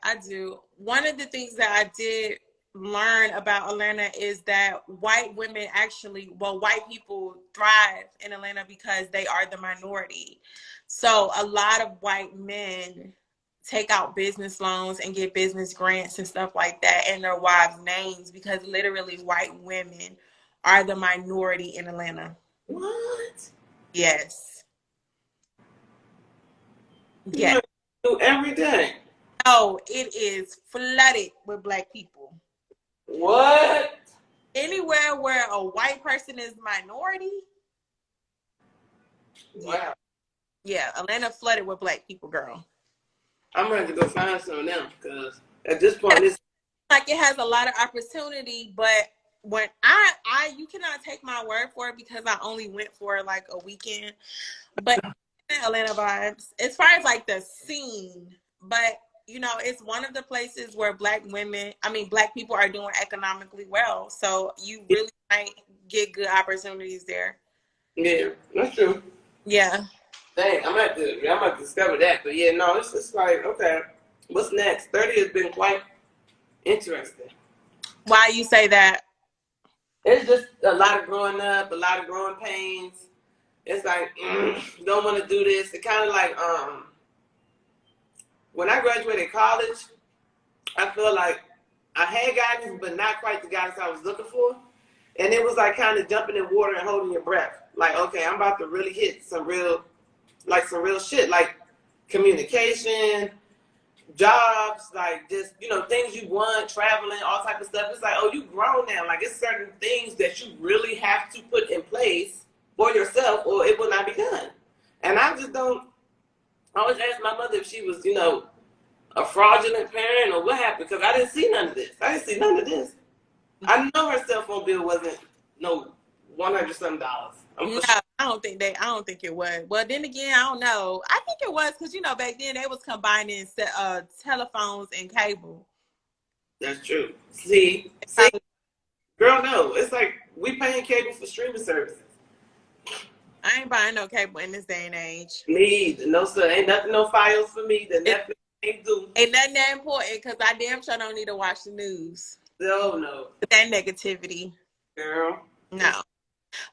I do. One of the things that I did learn about Atlanta is that white people thrive in Atlanta because they are the minority. So a lot of white men take out business loans and get business grants and stuff like that in their wives' names because literally white women are the minority in Atlanta. What? Yes. Yeah. Do every day. No, it is flooded with Black people. What? Anywhere where a white person is minority. Wow. Yeah, Atlanta flooded with Black people, girl. I'm going to go find some of them because at this point, it's like it has a lot of opportunity, but when you cannot take my word for it because I only went for like a weekend, but Atlanta vibes as far as like the scene, but you know, it's one of the places where Black people are doing economically well. So you really might get good opportunities there. Yeah, that's true. Yeah. Dang, I might discover that. But yeah, no, it's just like, okay, what's next? 30 has been quite interesting. Why you say that? It's just a lot of growing up, a lot of growing pains. It's like, don't want to do this. It kind of like, when I graduated college, I feel like I had guidance, but not quite the guidance I was looking for. And it was like kind of jumping in water and holding your breath. Like, okay, I'm about to really hit some real shit, like communication, jobs, like just, you know, things you want, traveling, all type of stuff. It's like, oh, you grown now. Like, it's certain things that you really have to put in place for yourself or it will not be done. And I always ask my mother if she was, you know, a fraudulent parent or what happened, because I didn't see none of this. I know her cell phone bill wasn't no $100-something. No, I don't think it was. Well, then again, I don't know. I think it was because, you know, back then they was combining telephones and cable. That's true. See, girl, no. It's like we paying cable for streaming services. I ain't buying no cable in this day and age. Me either. No, sir. Ain't nothing, no files for me that Netflix ain't do. Ain't nothing that important because I damn sure don't need to watch the news. No. That negativity. Girl. No.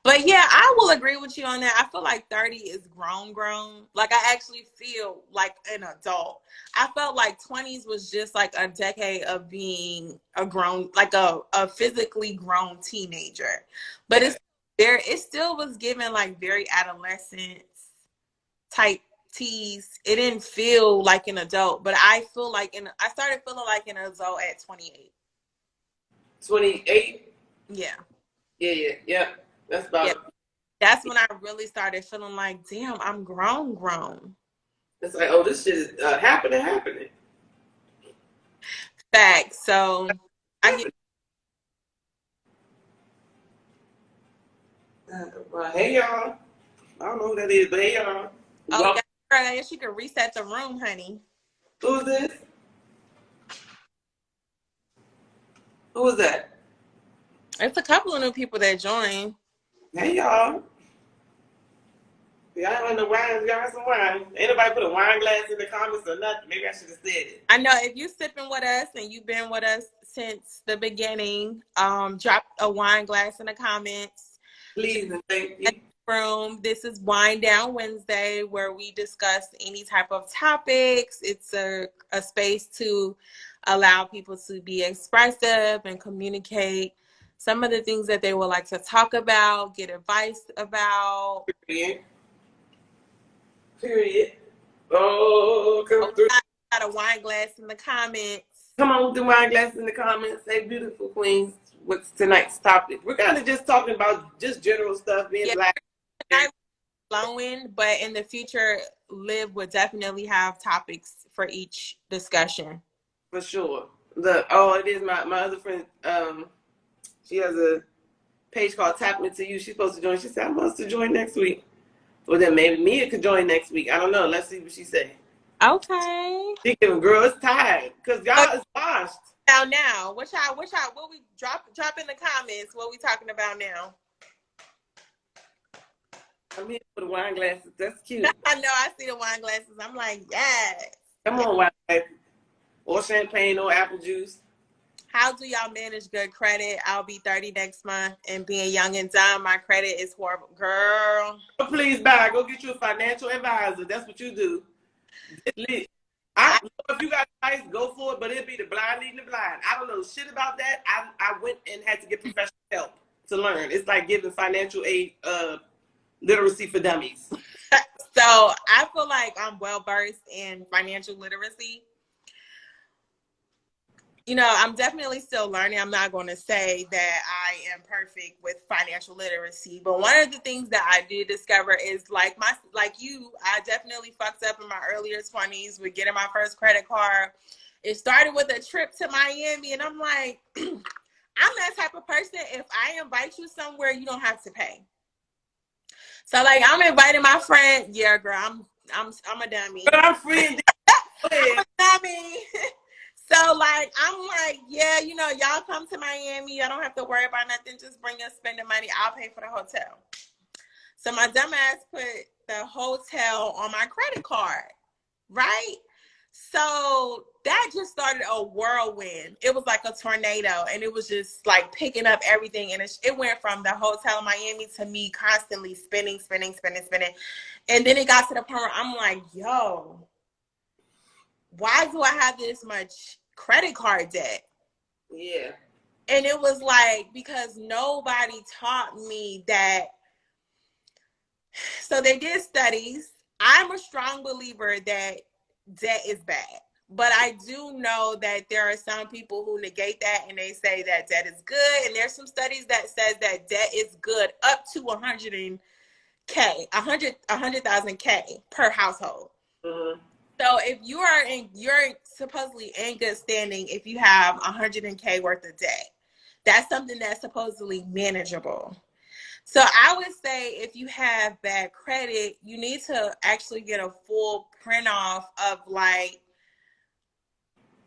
But yeah, I will agree with you on that. I feel like 30 is grown. Like I actually feel like an adult. I felt like 20s was just like a decade of being a grown, like a physically grown teenager. But Yeah. it's there, it still was given like very adolescent type tease. It didn't feel like an adult, but I feel like I started feeling like an adult at 28. 28. Yeah. Yeah. That's Yeah. about. That's when I really started feeling like, damn, I'm grown. It's like, oh, this shit is happening. Facts. So I get Well, hey y'all. I don't know who that is, but hey y'all. oh Welcome. yeah, I guess you can reset the room, honey. Who's this? Who is that? It's a couple of new people that joined. Hey y'all. Y'all want the wine? Y'all want some wine? Ain't nobody put a wine glass in the comments or nothing. Maybe I should have said it. I know if you sipping with us and you've been with us since the beginning, drop a wine glass in the comments. Please and thank you. Room. This is Wind Down Wednesday, where we discuss any type of topics. It's a space to allow people to be expressive and communicate some of the things that they would like to talk about, get advice about. Period. Oh, come through. Got a wine glass in the comments. Come on with the wine glass in the comments. Hey, beautiful queens. What's tonight's topic? We're kind of just talking about just general stuff, being black. Tonight flowing, but in the future, Liv would definitely have topics for each discussion. For sure. It is my other friend. She has a page called Tap Into You. She's supposed to join. She said, I must to join next week. Well, then maybe Mia could join next week. I don't know. Let's see what she say. Okay. She giving girl, it's tired because y'all is washed. Now, what we drop in the comments? What we talking about now? I'm here for the wine glasses. That's cute. I know. I see the wine glasses. I'm like, yes. Come on, wine glasses. Or champagne or apple juice. How do y'all manage good credit? I'll be 30 next month, and being young and dumb, my credit is horrible. Girl. Please, bye. Go get you a financial advisor. That's what you do. If you got advice, go for it, but it'd be the blind leading the blind. I don't know shit about that. I went and had to get professional help to learn. It's like giving financial aid literacy for dummies. So I feel like I'm well versed in financial literacy. You know, I'm definitely still learning. I'm not going to say that I am perfect with financial literacy, but one of the things that I did discover is like you, I definitely fucked up in my earlier 20s with getting my first credit card. It started with a trip to Miami, and I'm like, I'm that type of person. If I invite you somewhere, you don't have to pay. So like, I'm inviting my friend. Yeah, girl, I'm a dummy. But I'm free. I'm a dummy. So, like, I'm like, yeah, you know, y'all come to Miami. Y'all don't have to worry about nothing. Just bring us spending money. I'll pay for the hotel. So my dumb ass put the hotel on my credit card, right? So that just started a whirlwind. It was like a tornado, and it was just like picking up everything. And it went from the hotel in Miami to me constantly spending. And then it got to the point where I'm like, yo, why do I have this much credit card debt? Yeah. And it was like, because nobody taught me that. So they did studies. I'm a strong believer that debt is bad. But I do know that there are some people who negate that and they say that debt is good. And there's some studies that says that debt is good up to 100,000 K per household. Mm-hmm. So if you're supposedly in good standing if you have 100K worth of debt. That's something that's supposedly manageable. So I would say if you have bad credit, you need to actually get a full print off of like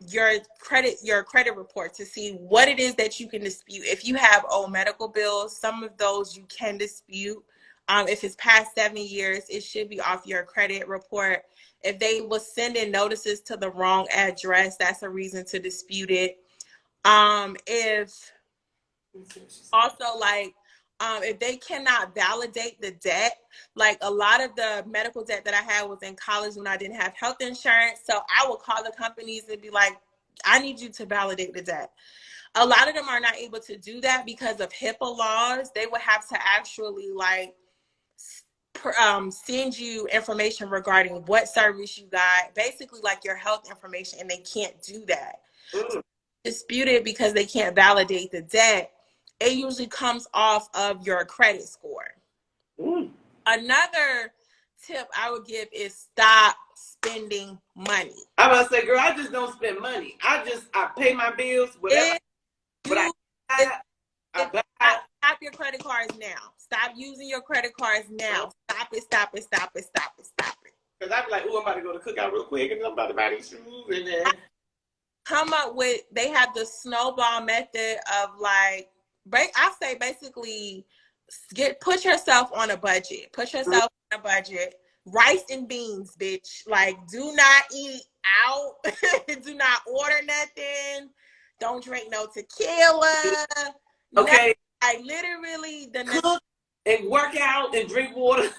your credit report to see what it is that you can dispute. If you have old medical bills, some of those you can dispute. If it's past 7 years, it should be off your credit report. If they will send in notices to the wrong address, that's a reason to dispute it. If also like if they cannot validate the debt, like a lot of the medical debt that I had was in college when I didn't have health insurance. So I would call the companies and be like, I need you to validate the debt. A lot of them are not able to do that because of HIPAA laws. They would have to actually like send you information regarding what service you got, basically like your health information, and they can't do that. So dispute it because they can't validate the debt. It usually comes off of your credit score. Another tip I would give is stop spending money. I was gonna say, girl, I just don't spend money. I pay my bills, whatever. Stop your credit cards now. Stop using your credit cards now. Stop it. Because I be like, I'm about to go to cookout real quick, and I'm about to buy these shoes, and then come up with. They have the snowball method of like, I say basically, put yourself on a budget. Put yourself on a budget. Rice and beans, bitch. Like, do not eat out. Do not order nothing. Don't drink no tequila. okay. I literally cook and work out and drink water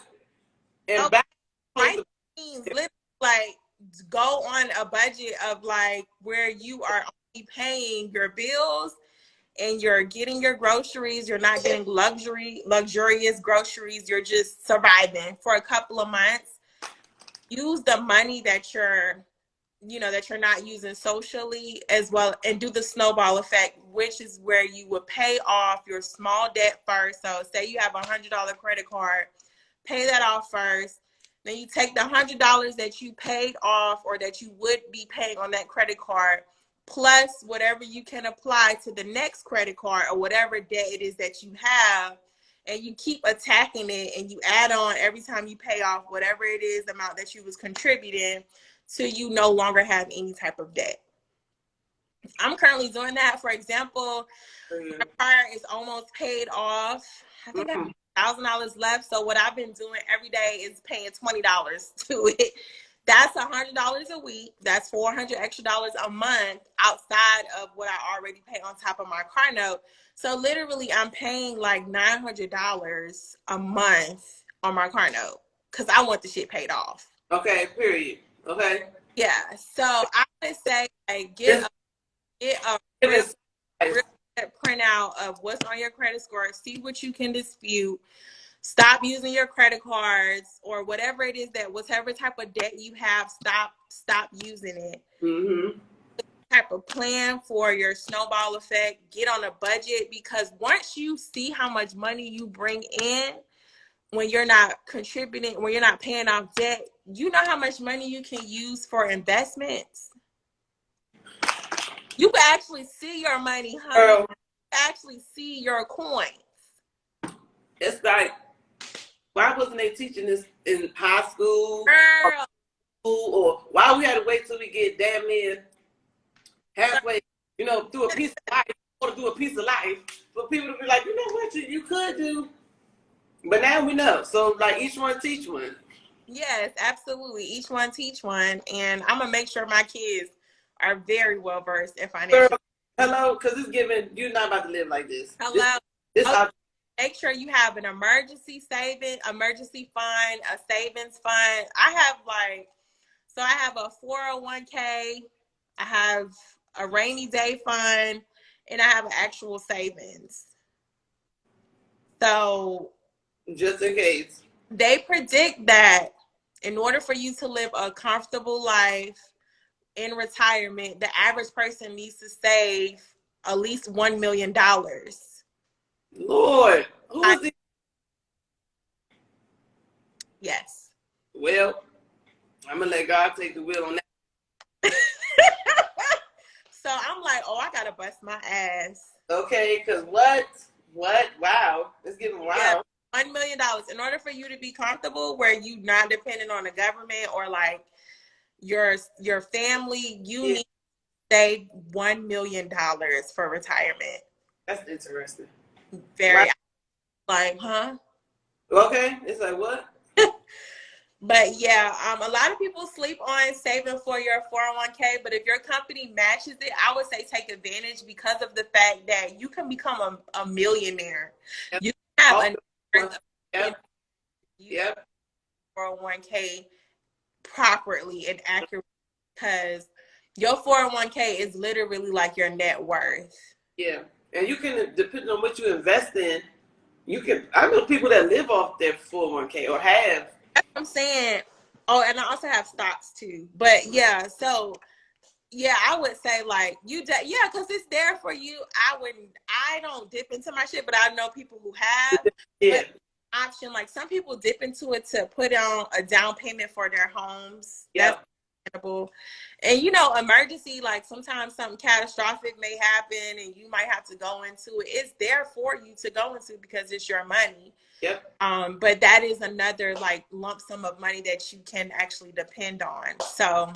and buy rice and beans. Literally, like, go on a budget of like where you are only paying your bills and you're getting your groceries. You're not getting luxurious groceries. You're just surviving for a couple of months. Use the money that you're not using socially as well, and do the snowball effect, which is where you would pay off your small debt first. So say you have $100 credit card, pay that off first. Then you take the $100 that you paid off or that you would be paying on that credit card, plus whatever you can apply to the next credit card or whatever debt it is that you have, and you keep attacking it, and you add on every time you pay off whatever it is amount that you was contributing till you no longer have any type of debt. I'm currently doing that. For example, my car is almost paid off. I think I have $1,000 left. So what I've been doing every day is paying $20 to it. That's $100 a week. That's $400 extra a month outside of what I already pay on top of my car note. So literally, I'm paying like $900 a month on my car note because I want the shit paid off. Okay, period. Okay. Yeah. So I would say, like, get a real printout of what's on your credit score. See what you can dispute. Stop using your credit cards or whatever it is whatever type of debt you have. Stop using it. Mm-hmm. Type of plan for your snowball effect. Get on a budget, because once you see how much money you bring in when you're not contributing, when you're not paying off debt, you know how much money you can use for investments. You can actually see your money, honey. You can actually see your coins. It's like, why wasn't they teaching this in high school? Girl. Or why we had to wait till we get damn near halfway, through a piece of life, or do a piece of life, for people to be like, you know what, you could do. But now we know. So, like, each one teach one. Yes, absolutely. Each one teach one. And I'm going to make sure my kids are very well versed in financial. Girl, hello, because it's given, you're not about to live like this. Hello. This Make sure you have an emergency fund, a savings fund. I have a 401k, I have a rainy day fund, and I have an actual savings. So just in case. They predict that in order for you to live a comfortable life in retirement, the average person needs to save at least $1 million. Lord, who is it? Yes. Well, I'm going to let God take the wheel on that. So I'm like, I got to bust my ass. Okay, because what? Wow. It's getting wild. Yeah. $1 million. In order for you to be comfortable where you're not dependent on the government or like your family, you need to save $1 million for retirement. That's interesting. Very like, huh? Okay. It's like, what? But yeah, a lot of people sleep on saving for your 401k, but if your company matches it, I would say take advantage because of the fact that you can become a millionaire. Yep. You can have Yep. Yep. 401k properly and accurately, because your 401k is literally like your net worth. Yeah. And you can, depending on what you invest in, I know people that live off their 401k or have. That's what I'm saying. Oh, and I also have stocks too. But yeah, so yeah, I would say like yeah, because it's there for you. I don't dip into my shit, but I know people who have. Yeah. Option, like some people dip into it to put on a down payment for their homes. Yep. That's understandable. And emergency, like sometimes something catastrophic may happen and you might have to go into it. It's there for you to go into because it's your money. Yep. But that is another like lump sum of money that you can actually depend on. So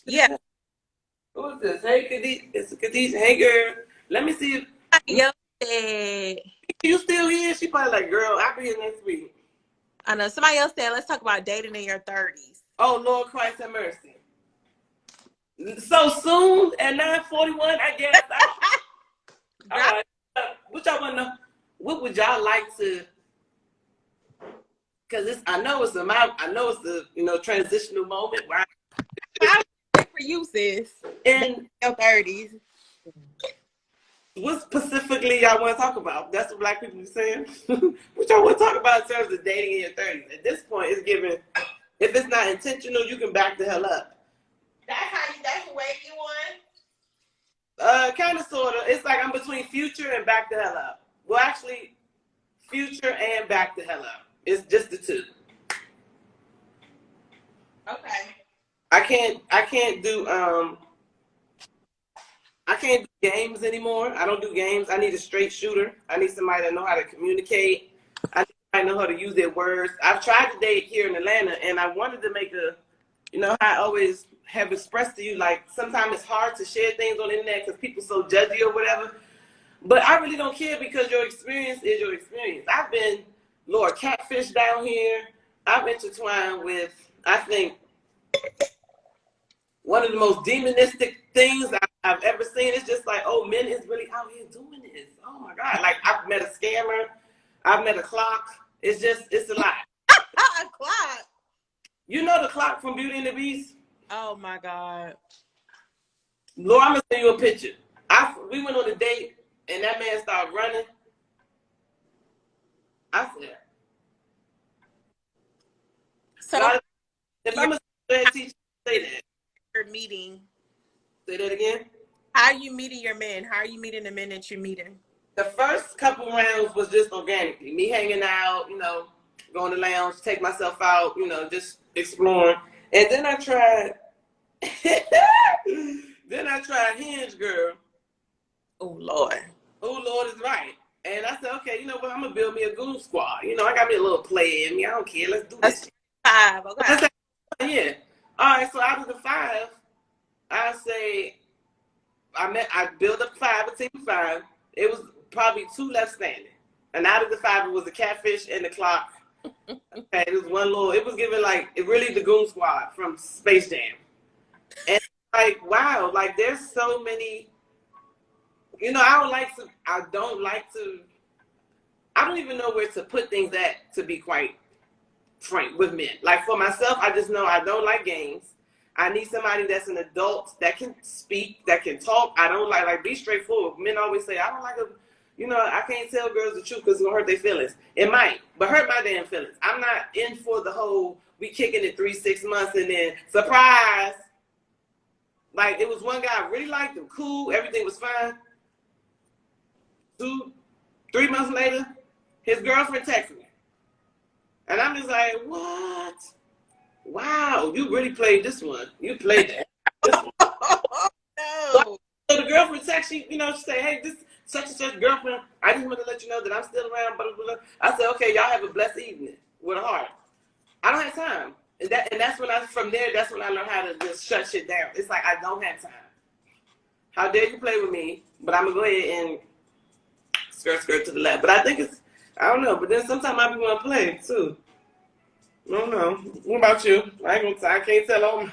yeah. Who is this? Hey, Khadijah. It's Khadijah. Hey, girl. Let me see if you still here. She probably like, girl, I'll be here next week. I know somebody else said, let's talk about dating in your 30s. Oh, Lord Christ have mercy. So soon at 9:41, I guess. All right. What y'all want to know? What would y'all like to? Because I know it's a transitional moment, right? For you, sis. In your 30s. What specifically y'all want to talk about? That's what Black people are saying. What y'all want to talk about in terms of dating in your 30s? At this point, it's given. If it's not intentional, you can back the hell up. That's the way you want? Kind of, sort of. It's like I'm between future and back the hell up. Well, actually, future and back the hell up. It's just the two. Okay. I can't do games anymore. I don't do games. I need a straight shooter. I need somebody that know how to communicate. I need somebody know how to use their words. I've tried to date here in Atlanta, and I wanted to make how I always have expressed to you, like sometimes it's hard to share things on the internet because people so judgy or whatever. But I really don't care because your experience is your experience. I've been Lord Catfish down here. I've intertwined with, I think, one of the most demonistic things I've ever seen. It's just like, oh, men is really out here doing this. Oh my God. Like, I've met a scammer. I've met a clock. It's a lot. A clock? You know the clock from Beauty and the Beast? Oh my God. Lord, I'm going to send you a picture. We went on a date and that man started running. I said, so God, if I'm a teacher, say that. You're meeting. Say that again. How are you meeting your men? How are you meeting the men that you're meeting? The first couple rounds was just organically. Me hanging out, going to lounge, take myself out, just exploring. And then I tried Hinge, girl. Oh, Lord. Oh, Lord is right. And I said, okay, you know what? I'm going to build me a goon squad. I got me a little player in me. I don't care. Let's do this. 5. Okay. Yeah. All right. So out of the 5, I say I built up 5, a team of 5. It was probably 2 left standing. And out of the 5, it was the catfish and the clock. Okay, it was one little, it was given really the goon squad from Space Jam. And wow, there's so many, I don't even know where to put things at, to be quite frank with men. Like for myself, I just know I don't like games. I need somebody that's an adult that can speak, that can talk. I don't like be straightforward. Men always say, I don't like I can't tell girls the truth because it's gonna hurt their feelings. It might, but hurt my damn feelings. I'm not in for the whole we kicking it 3-6 months and then surprise. Like it was one guy I really liked him, cool, everything was fine. 2-3 months later, his girlfriend texted me. And I'm just like, what? Wow, you really played this one. You played that. This one. No. So the girlfriend text, she say, hey, this such and such girlfriend, I just want to let you know that I'm still around, blah, blah, blah. I said, okay, y'all have a blessed evening with a heart. I don't have time. And that's when from there, that's when I learned how to just shut shit down. It's like, I don't have time. How dare you play with me? But I'm going to go ahead and skirt to the left. But I think I don't know. But then sometimes I be want to play, too. I don't know. What about you? I can't tell on.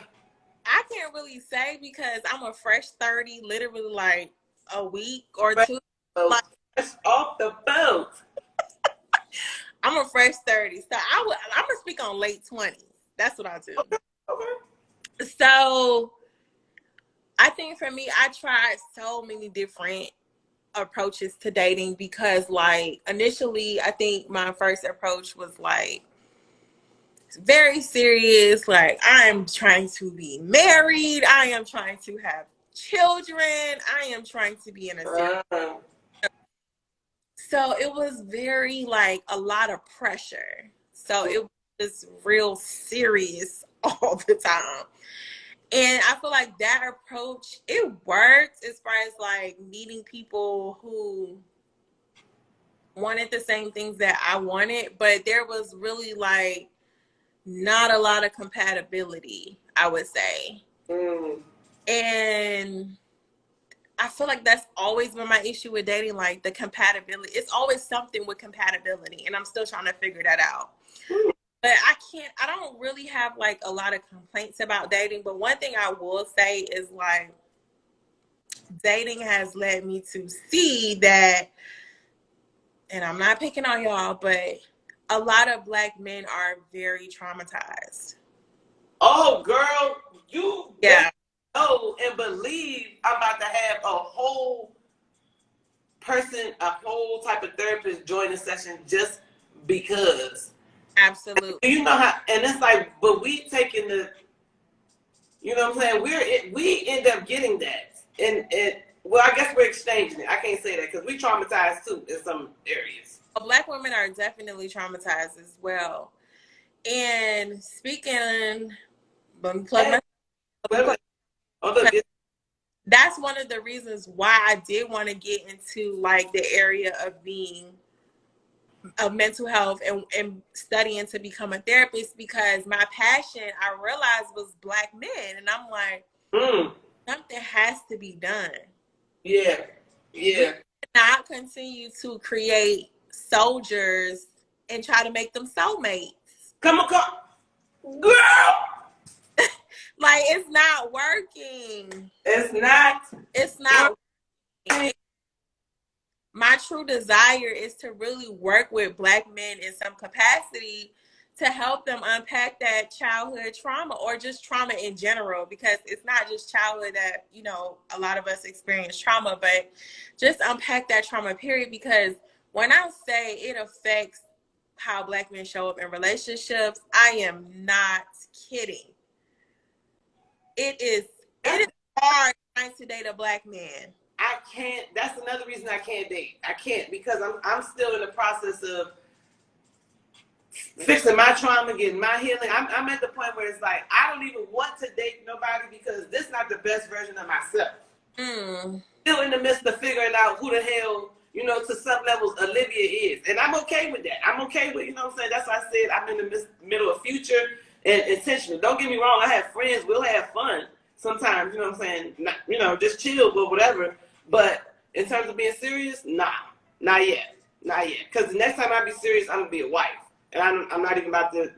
I can't really say because I'm a fresh 30, literally like a week or 2. Fresh off the boat. I'm a fresh 30. So I'm gonna speak on late 20s. That's what I do. Okay. So I think for me, I tried so many different approaches to dating because, like, initially, I think my first approach was like very serious. Like, I am trying to be married. I am trying to have children. I am trying to be in a serious. So it was very like a lot of pressure. So it was real serious all the time. And I feel like that approach, it worked as far as like meeting people who wanted the same things that I wanted, but there was really like not a lot of compatibility, I would say. And I feel like that's always been my issue with dating, like the compatibility. It's always something with compatibility, and I'm still trying to figure that out. But I don't really have like a lot of complaints about dating. But one thing I will say is like dating has led me to see that, and I'm not picking on y'all, but a lot of Black men are very traumatized. Oh, girl, you Yeah. know and believe I'm about to have a whole person, a whole type of therapist join the session just because. Absolutely. You know how, and it's like, but we taking the, you know what I'm saying? We end up getting that, and well, I guess we're exchanging it. I can't say that because we traumatized too in some areas. Black women are definitely traumatized as well. And speaking, that's one of the reasons why I did want to get into like the area of mental health and studying to become a therapist, because my passion, I realized, was Black men. And I'm like, something has to be done. Yeah. We cannot continue to create soldiers and try to make them soulmates. Come on, girl. Like, it's not working. It's not working. My true desire is to really work with Black men in some capacity to help them unpack that childhood trauma, or just trauma in general, because it's not just childhood that, you know, a lot of us experience trauma, but just unpack that trauma, period. Because when I say it affects how Black men show up in relationships, I am not kidding. It is hard trying to date a Black man. I can't. That's another reason I can't date. I can't, because I'm still in the process of fixing my trauma, getting my healing. I'm at the point where it's like I don't even want to date nobody because this is not the best version of myself. Still in the midst of figuring out who the hell, you know, to some levels Olivia is, and I'm okay with that. I'm okay with, you know what I'm saying. That's why I said I'm in the middle of future and intentional. Don't get me wrong. I have friends. We'll have fun sometimes. You know what I'm saying. Not, you know, just chill, but whatever. But in terms of being serious, nah, not yet. Because the next time I be serious, I'm gonna be a wife, and I'm not even about to,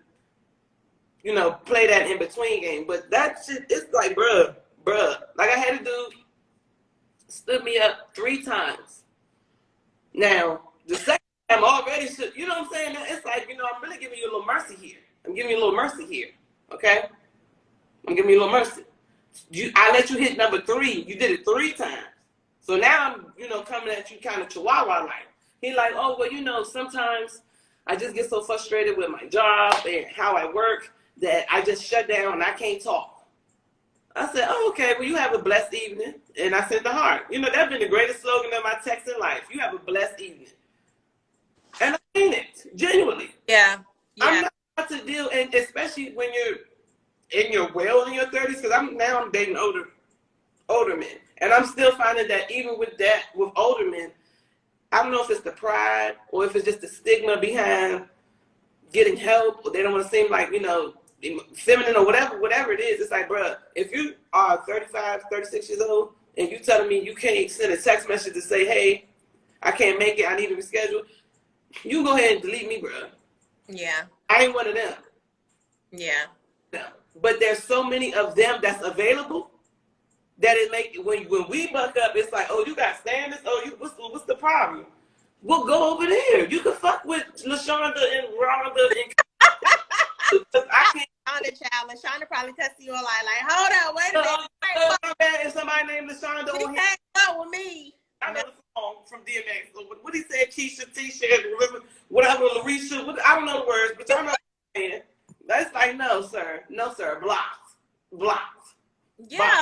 you know, play that in between game. But that shit, it's like, bruh, like I had a dude stood me up 3 times. Now the second time already, you know what I'm saying? It's like, you know, I'm really giving you a little mercy here. Okay? I'm giving you a little mercy. I let you hit number 3. You did it 3 times. So now I'm, you know, coming at you kind of chihuahua like. He like, oh, well, you know, sometimes I just get so frustrated with my job and how I work that I just shut down and I can't talk. I said, oh, okay, well, you have a blessed evening. And I sent the heart. You know, that's been the greatest slogan of my texting life. You have a blessed evening. And I mean it, genuinely. Yeah. I'm not about to deal, and especially when you're in your 30s, because I'm dating older men. And I'm still finding that even with older men, I don't know if it's the pride or if it's just the stigma behind getting help, or they don't want to seem like, you know, feminine or whatever it is. It's like, bruh, if you are 35, 36 years old and you telling me you can't send a text message to say, hey, I can't make it, I need to reschedule, you go ahead and delete me, bruh. Yeah. I ain't one of them. Yeah. No. But there's so many of them that's available that it make when we buck up, it's like, oh, you got standards. Oh, what's the problem? Well, go over there. You can fuck with LaShonda and Rhonda and I can't. LaShonda probably testing you a lot. Like, hold on, wait a minute. My bad. If somebody named LaShonda He on here, can't go with me. I know the song from DMX. So what he said, Keisha, Tisha, whatever, Larisha. I don't know the words, but y'all know what I'm saying. That's like, no, sir. No, sir. Blocked. Yeah.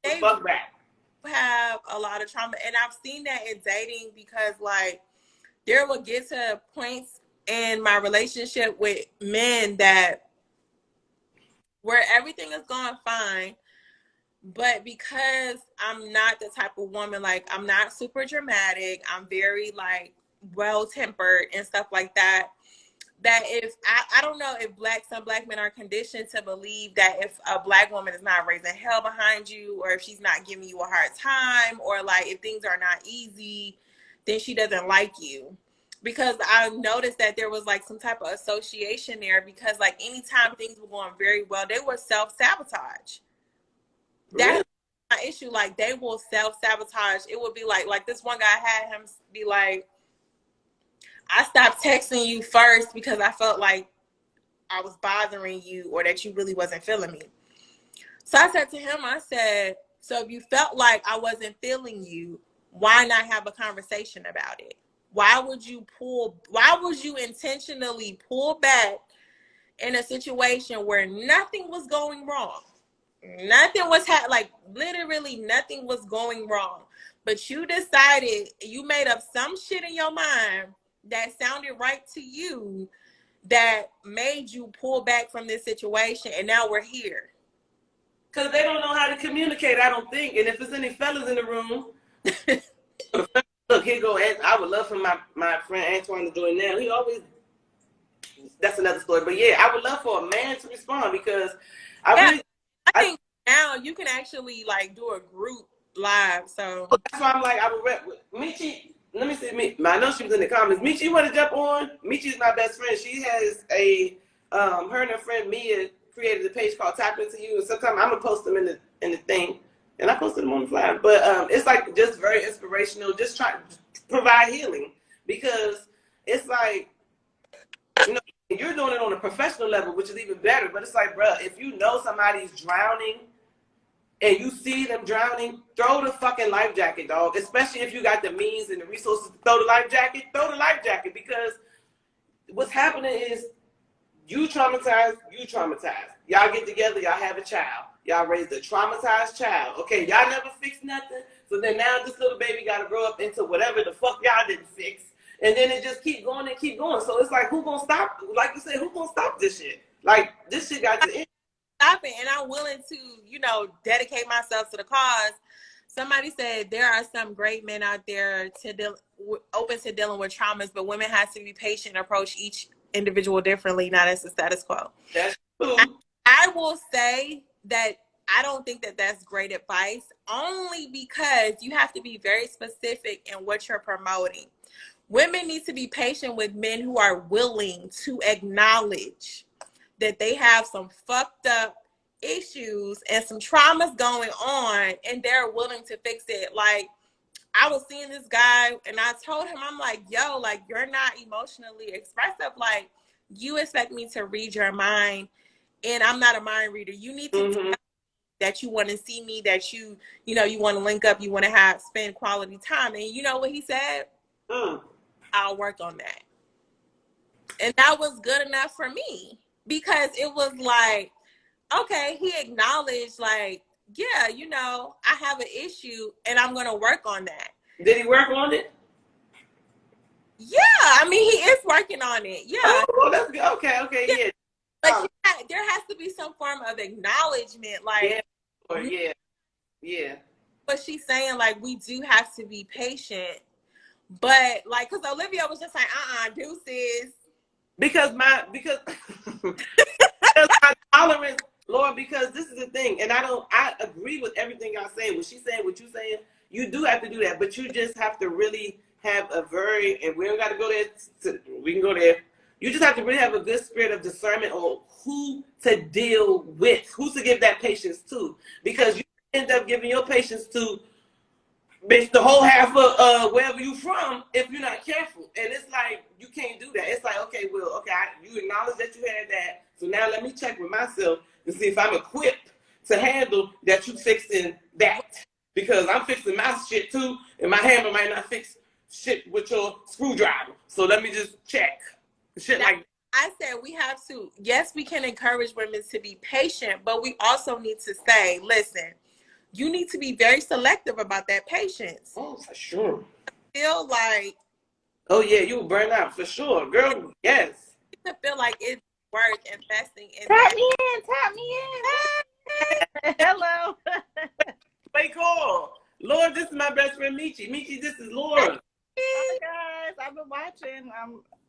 They fuck back. have a lot of trauma. And I've seen that in dating because, like, there will get to points in my relationship with men that where everything is going fine, but because I'm not the type of woman, like, I'm not super dramatic, I'm very, like, well-tempered and stuff like that, that if I don't know if some black men are conditioned to believe that if a black woman is not raising hell behind you, or if she's not giving you a hard time, or like if things are not easy, then she doesn't like you. Because I noticed that there was like some type of association there, because like anytime things were going very well, they were self-sabotage. That's my issue. Like, they will self-sabotage. It would be like this one guy had him be like, I stopped texting you first because I felt like I was bothering you, or that you really wasn't feeling me. So I said to him, I said, so if you felt like I wasn't feeling you, why not have a conversation about it? Why would you intentionally pull back in a situation where nothing was going wrong? Nothing was literally nothing was going wrong. But you decided, you made up some shit in your mind that sounded right to you, that made you pull back from this situation, and now we're here. Because they don't know how to communicate, I don't think. And if there's any fellas in the room, look, here go. I would love for my friend Antoine to do it now. He always, that's another story. But yeah, I would love for a man to respond, because I think now you can actually like do a group live. So that's why I'm like, I would rep with Michi. Let me see, I know she was in the comments. Michi, you want to jump on? Michi's my best friend. She has her and her friend Mia created a page called Tap Into You, and sometimes I'm gonna post them in the thing, and I posted them on the fly. But it's like just very inspirational. Just try to provide healing, because it's like, you know, you're doing it on a professional level, which is even better. But it's like, bro, if you know somebody's drowning and you see them drowning, throw the fucking life jacket, dog. Especially if you got the means and the resources to throw the life jacket, because what's happening is you traumatized. Y'all get together, y'all have a child. Y'all raised a traumatized child. Okay, y'all never fixed nothing. So then now this little baby got to grow up into whatever the fuck y'all didn't fix. And then it just keep going and keep going. So it's like, who gonna stop? Like you said, who gonna stop this shit? Like, this shit got to end. Stop it. And I'm willing to, dedicate myself to the cause. Somebody said there are some great men out there open to dealing with traumas, but women have to be patient and approach each individual differently, not as the status quo. That's true. I will say that I don't think that that's great advice, only because you have to be very specific in what you're promoting. Women need to be patient with men who are willing to acknowledge that they have some fucked up issues and some traumas going on, and they're willing to fix it. Like, I was seeing this guy, and I told him, I'm like, yo, like, you're not emotionally expressive. Like, you expect me to read your mind, and I'm not a mind reader. You need to tell me that you want to see me, that you want to link up, you want to spend quality time. And you know what he said? I'll work on that. And that was good enough for me, because it was like, okay, he acknowledged, like, yeah, I have an issue and I'm going to work on that. Did he work on it? Yeah, I mean, he is working on it. Yeah. Oh, well, that's good. Okay, yeah. But there has to be some form of acknowledgement, like, yeah. But she's saying, like, we do have to be patient. But, like, because Olivia was just like, deuces. Because my tolerance, Lord, because this is the thing, and I agree with everything y'all saying. When she's saying what you're saying, you do have to do that, but you just have to really have and we don't got to go there, we can go there. You just have to really have a good spirit of discernment on who to deal with, who to give that patience to, because you end up giving your patience to bitch, the whole half of wherever you from if you're not careful. And it's like, you can't do that. It's like, okay, well, okay, you acknowledge that you had that. So now let me check with myself to see if I'm equipped to handle that you fixing that. Because I'm fixing my shit too, and my hammer might not fix shit with your screwdriver. So let me just check. Shit like that. I said we have to, yes, we can encourage women to be patient, but we also need to say, listen, you need to be very selective about that patience. Oh, for sure. Feel like, oh yeah, you will burn out for sure, girl. Yes. You feel like it's worth investing in. Tap me in. Hello. Wait, call. Lord, this is my best friend Michi. Michi, this is Laura. Hi guys, I've been watching.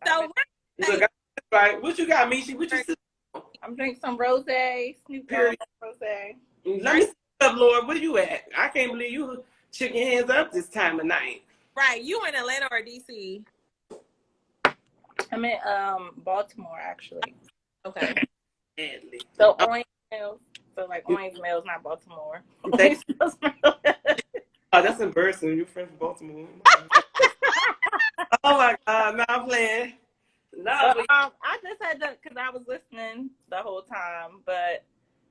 So Look, right. What you got, Michi? What you I'm drinking some rosé, Snoop Dogg rosé. Let me see up, Lord. Where you at? I can't believe you shook your hands up this time of night. right, you in Atlanta or DC? I'm in Baltimore actually. Okay. So Orange Mills. So like Orange Mills, not Baltimore. Oh, that's embarrassing. You're from Baltimore. Oh my God, no, I'm playing. No, I just had to, because I was listening the whole time, but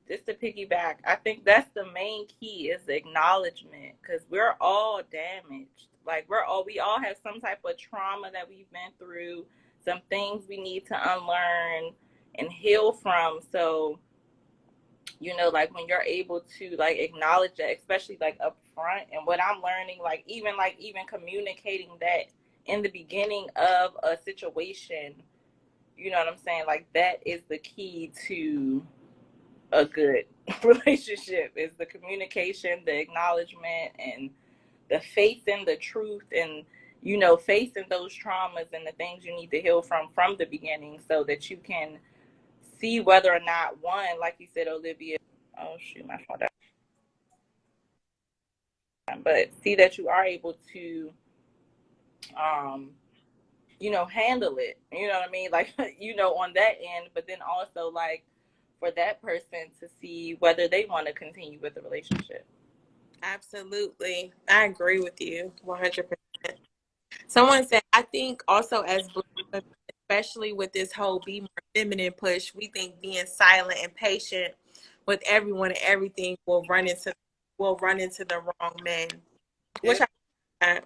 just to piggyback, I think that's the main key is the acknowledgement, because we're all damaged. Like we all have some type of trauma that we've been through, some things we need to unlearn and heal from. So, you know, like when you're able to like acknowledge that, especially like up front, and what I'm learning, like even communicating that in the beginning of a situation, you know what I'm saying? Like that is the key to a good relationship, is the communication, the acknowledgement, and the faith in the truth, and, you know, facing those traumas and the things you need to heal from the beginning, so that you can see whether or not, one, like you said, Olivia, oh shoot, my phone died. But see that you are able to you know, handle it, you know what I mean, like, you know, on that end, but then also like for that person to see whether they want to continue with the relationship. Absolutely. I agree with you 100%. Someone said, I think also as Black women, especially with this whole be more feminine push, we think being silent and patient with everyone and everything will run into the wrong men. Which I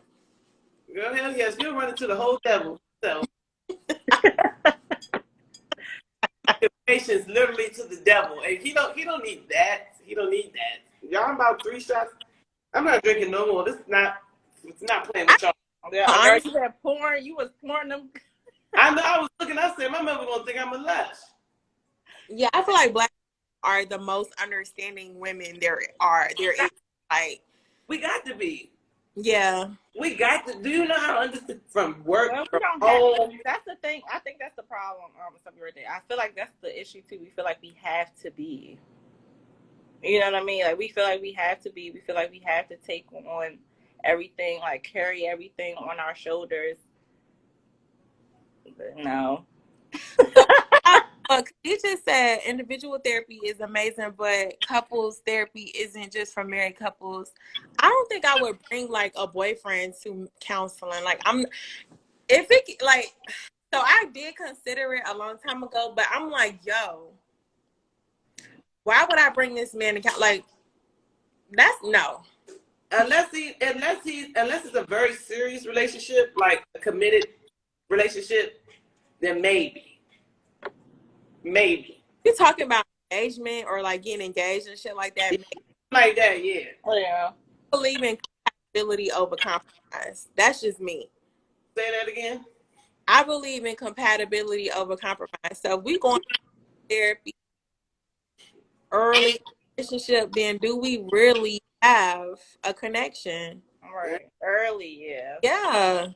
girl, hell yes, you'll run into the whole devil. So patience literally to the devil. And he don't need that. He don't need that. Y'all about 3 shots. I'm not drinking no more. It's not playing with y'all. Yeah, you had porn. You was pouring them. I know. I was looking. I said, my mother gonna think I'm a lush. Yeah, I feel like Black are the most understanding women there are. There is, like, we got to be. Yeah. We got to. Do you know how to understand from work? Well, from home? That's the thing. I think that's the problem. Something right there. I feel like that's the issue too. We feel like we have to be. You know what I mean? Like we feel like we have to be. We feel like we have to take on everything, like carry everything on our shoulders. But no. Look, you just said individual therapy is amazing, but couples therapy isn't just for married couples. I don't think I would bring like a boyfriend to counseling. Like so I did consider it a long time ago, but I'm like, yo, why would I bring this man to like? That's no. Unless it's a very serious relationship, like a committed relationship, then maybe. You talking about engagement or like getting engaged and shit like that? Like that, yeah. Oh yeah. I believe in compatibility over compromise. That's just me. Say that again. I believe in compatibility over compromise. So if we going to therapy early relationship, then do we really have a connection? Right. Early, yeah. Yeah.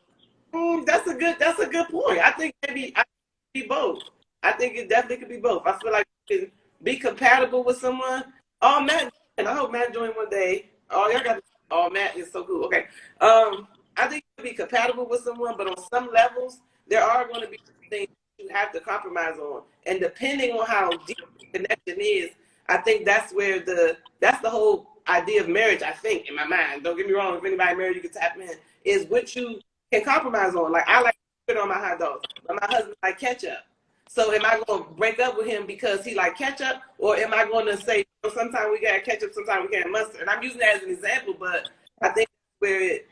That's a good point. I think maybe I could be both. I think it definitely could be both. I feel like you can be compatible with someone. Oh, Matt, and I hope Matt join one day. Oh, y'all got. Oh, Matt is so cool. Okay. I think you can be compatible with someone, but on some levels, there are going to be things you have to compromise on, and depending on how deep the connection is, I think that's where that's the whole idea of marriage, I think, in my mind, don't get me wrong, if anybody married, you can tap in, is what you can compromise on. Like, I like it on my hot dogs, but my husband like ketchup. So am I going to break up with him because he like ketchup, or am I going to say, sometimes we got ketchup, sometimes we got mustard? And I'm using that as an example, but I think where it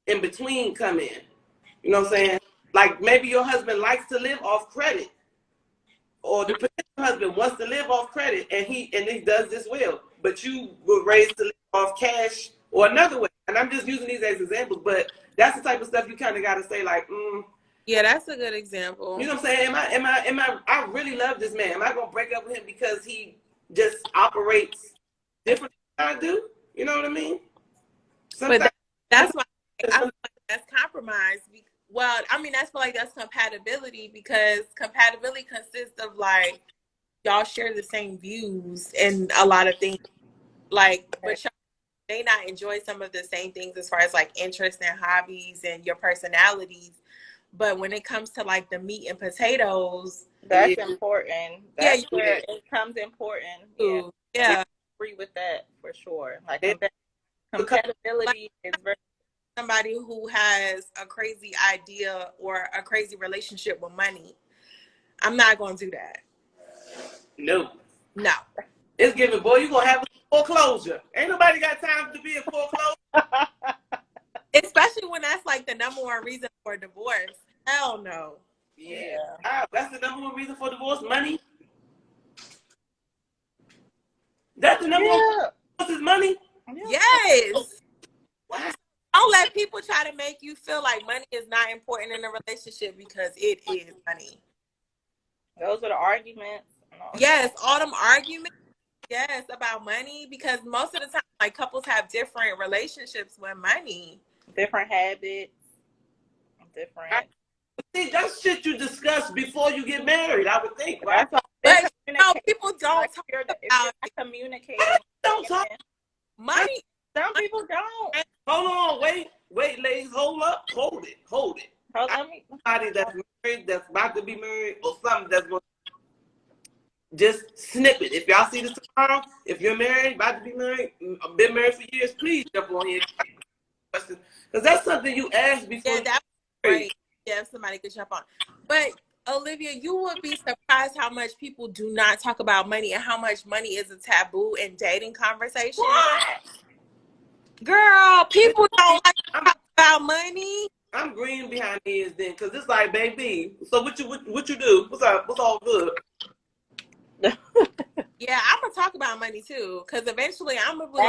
in between come in. You know what I'm saying? Like, maybe your husband likes to live off credit, or the potential husband wants to live off credit, and he does this well, but you were raised to live off cash or another way. And I'm just using these as examples, but that's the type of stuff you kind of got to say, like, Yeah, that's a good example. you know what I'm saying? I really love this man. Am I gonna break up with him because he just operates different than I do? You know what I mean? Sometimes, but that's why I feel like that's compromise. Well, I mean, that's like that's compatibility, because compatibility consists of like y'all share the same views and a lot of things. Like, but y'all may not enjoy some of the same things as far as like interests and hobbies and your personalities. But when it comes to like the meat and potatoes, that's important. That's where yeah. it becomes important. Yeah. I agree with that for sure. Like compatibility is very. Somebody who has a crazy idea or a crazy relationship with money, I'm not going to do that. No. It's giving, boy, you going to have a foreclosure. Ain't nobody got time to be in foreclosure. Especially when that's like the number one reason for divorce. Hell no. Yeah. That's the number one reason for divorce, money. That's the number one reason is money? Yes. Wow. Don't let people try to make you feel like money is not important in a relationship, because it is money. Those are the arguments. Yes, all them arguments. Yes, about money, because most of the time, like, couples have different relationships with money. Different habits. Different. See, that's shit you discuss before you get married, I would think, right? But people don't talk about communicating. Don't talk money. Some people don't. Hold on, wait, ladies, hold it. Somebody That's married, that's about to be married, or something that's going to just snip it. If y'all see this tomorrow, if you're married, about to be married, been married for years, please jump on here. Because that's something you asked before. Yeah, that's great. Yeah, if somebody could jump on. But Olivia, you would be surprised how much people do not talk about money and how much money is a taboo in dating conversations. What? Girl, people don't like to talk about money. I'm green behind the ears then, because it's like, baby, so what you do? What's up? What's all good? Yeah, I'm gonna talk about money too, because eventually I'm gonna be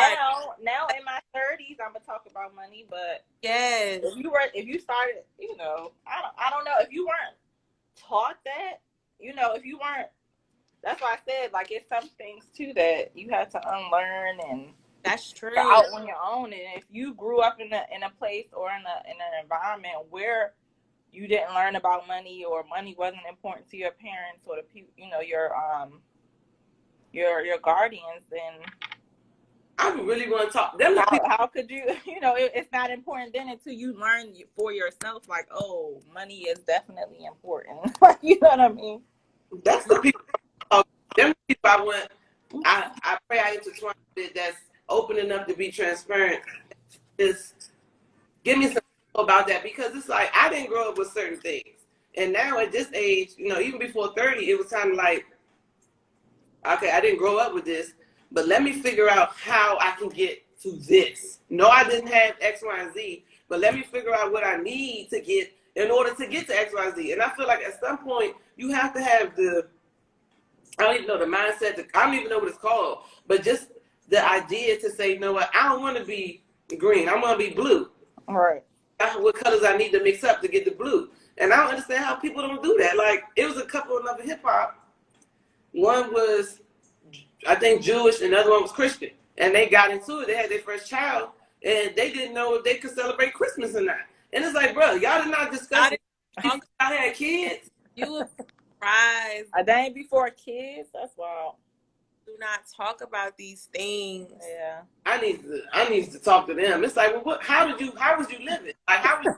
now in my 30s, I'm gonna talk about money. But yes, if you started, I don't know, if you weren't taught that, if you weren't, that's why I said, like, it's some things too that you have to unlearn, and that's true. Out on your own. And if you grew up in a place or in an environment where you didn't learn about money, or money wasn't important to your parents or the people, your guardians, then I really want to talk. How could you? It's not important then until you learn for yourself. Like, oh, money is definitely important. You know what I mean? That's the people. Them people I pray I intertwine with, that's open enough to be transparent. Just give me some info about that, because it's like I didn't grow up with certain things, and now at this age, even before 30, it was kind of like, okay, I didn't grow up with this, but let me figure out how I can get to this. No, I didn't have X, Y, and Z, but let me figure out what I need to get in order to get to X, Y, Z. And I feel like at some point you have to have I don't even know the mindset, I don't even know what it's called, but just the idea to say, you know what, I don't want to be green, I want to be blue. All right. What colors I need to mix up to get the blue. And I don't understand how people don't do that. Like, it was a couple of other hip hop. One was, I think, Jewish, and the other one was Christian. And they got into it. They had their first child, and they didn't know if they could celebrate Christmas or not. And it's like, bro, y'all did not discuss it. Y'all had kids. You were surprised. A day before kids? That's wild. Do not talk about these things. Yeah. I need to talk to them. It's like, well, how was you living? Like, how was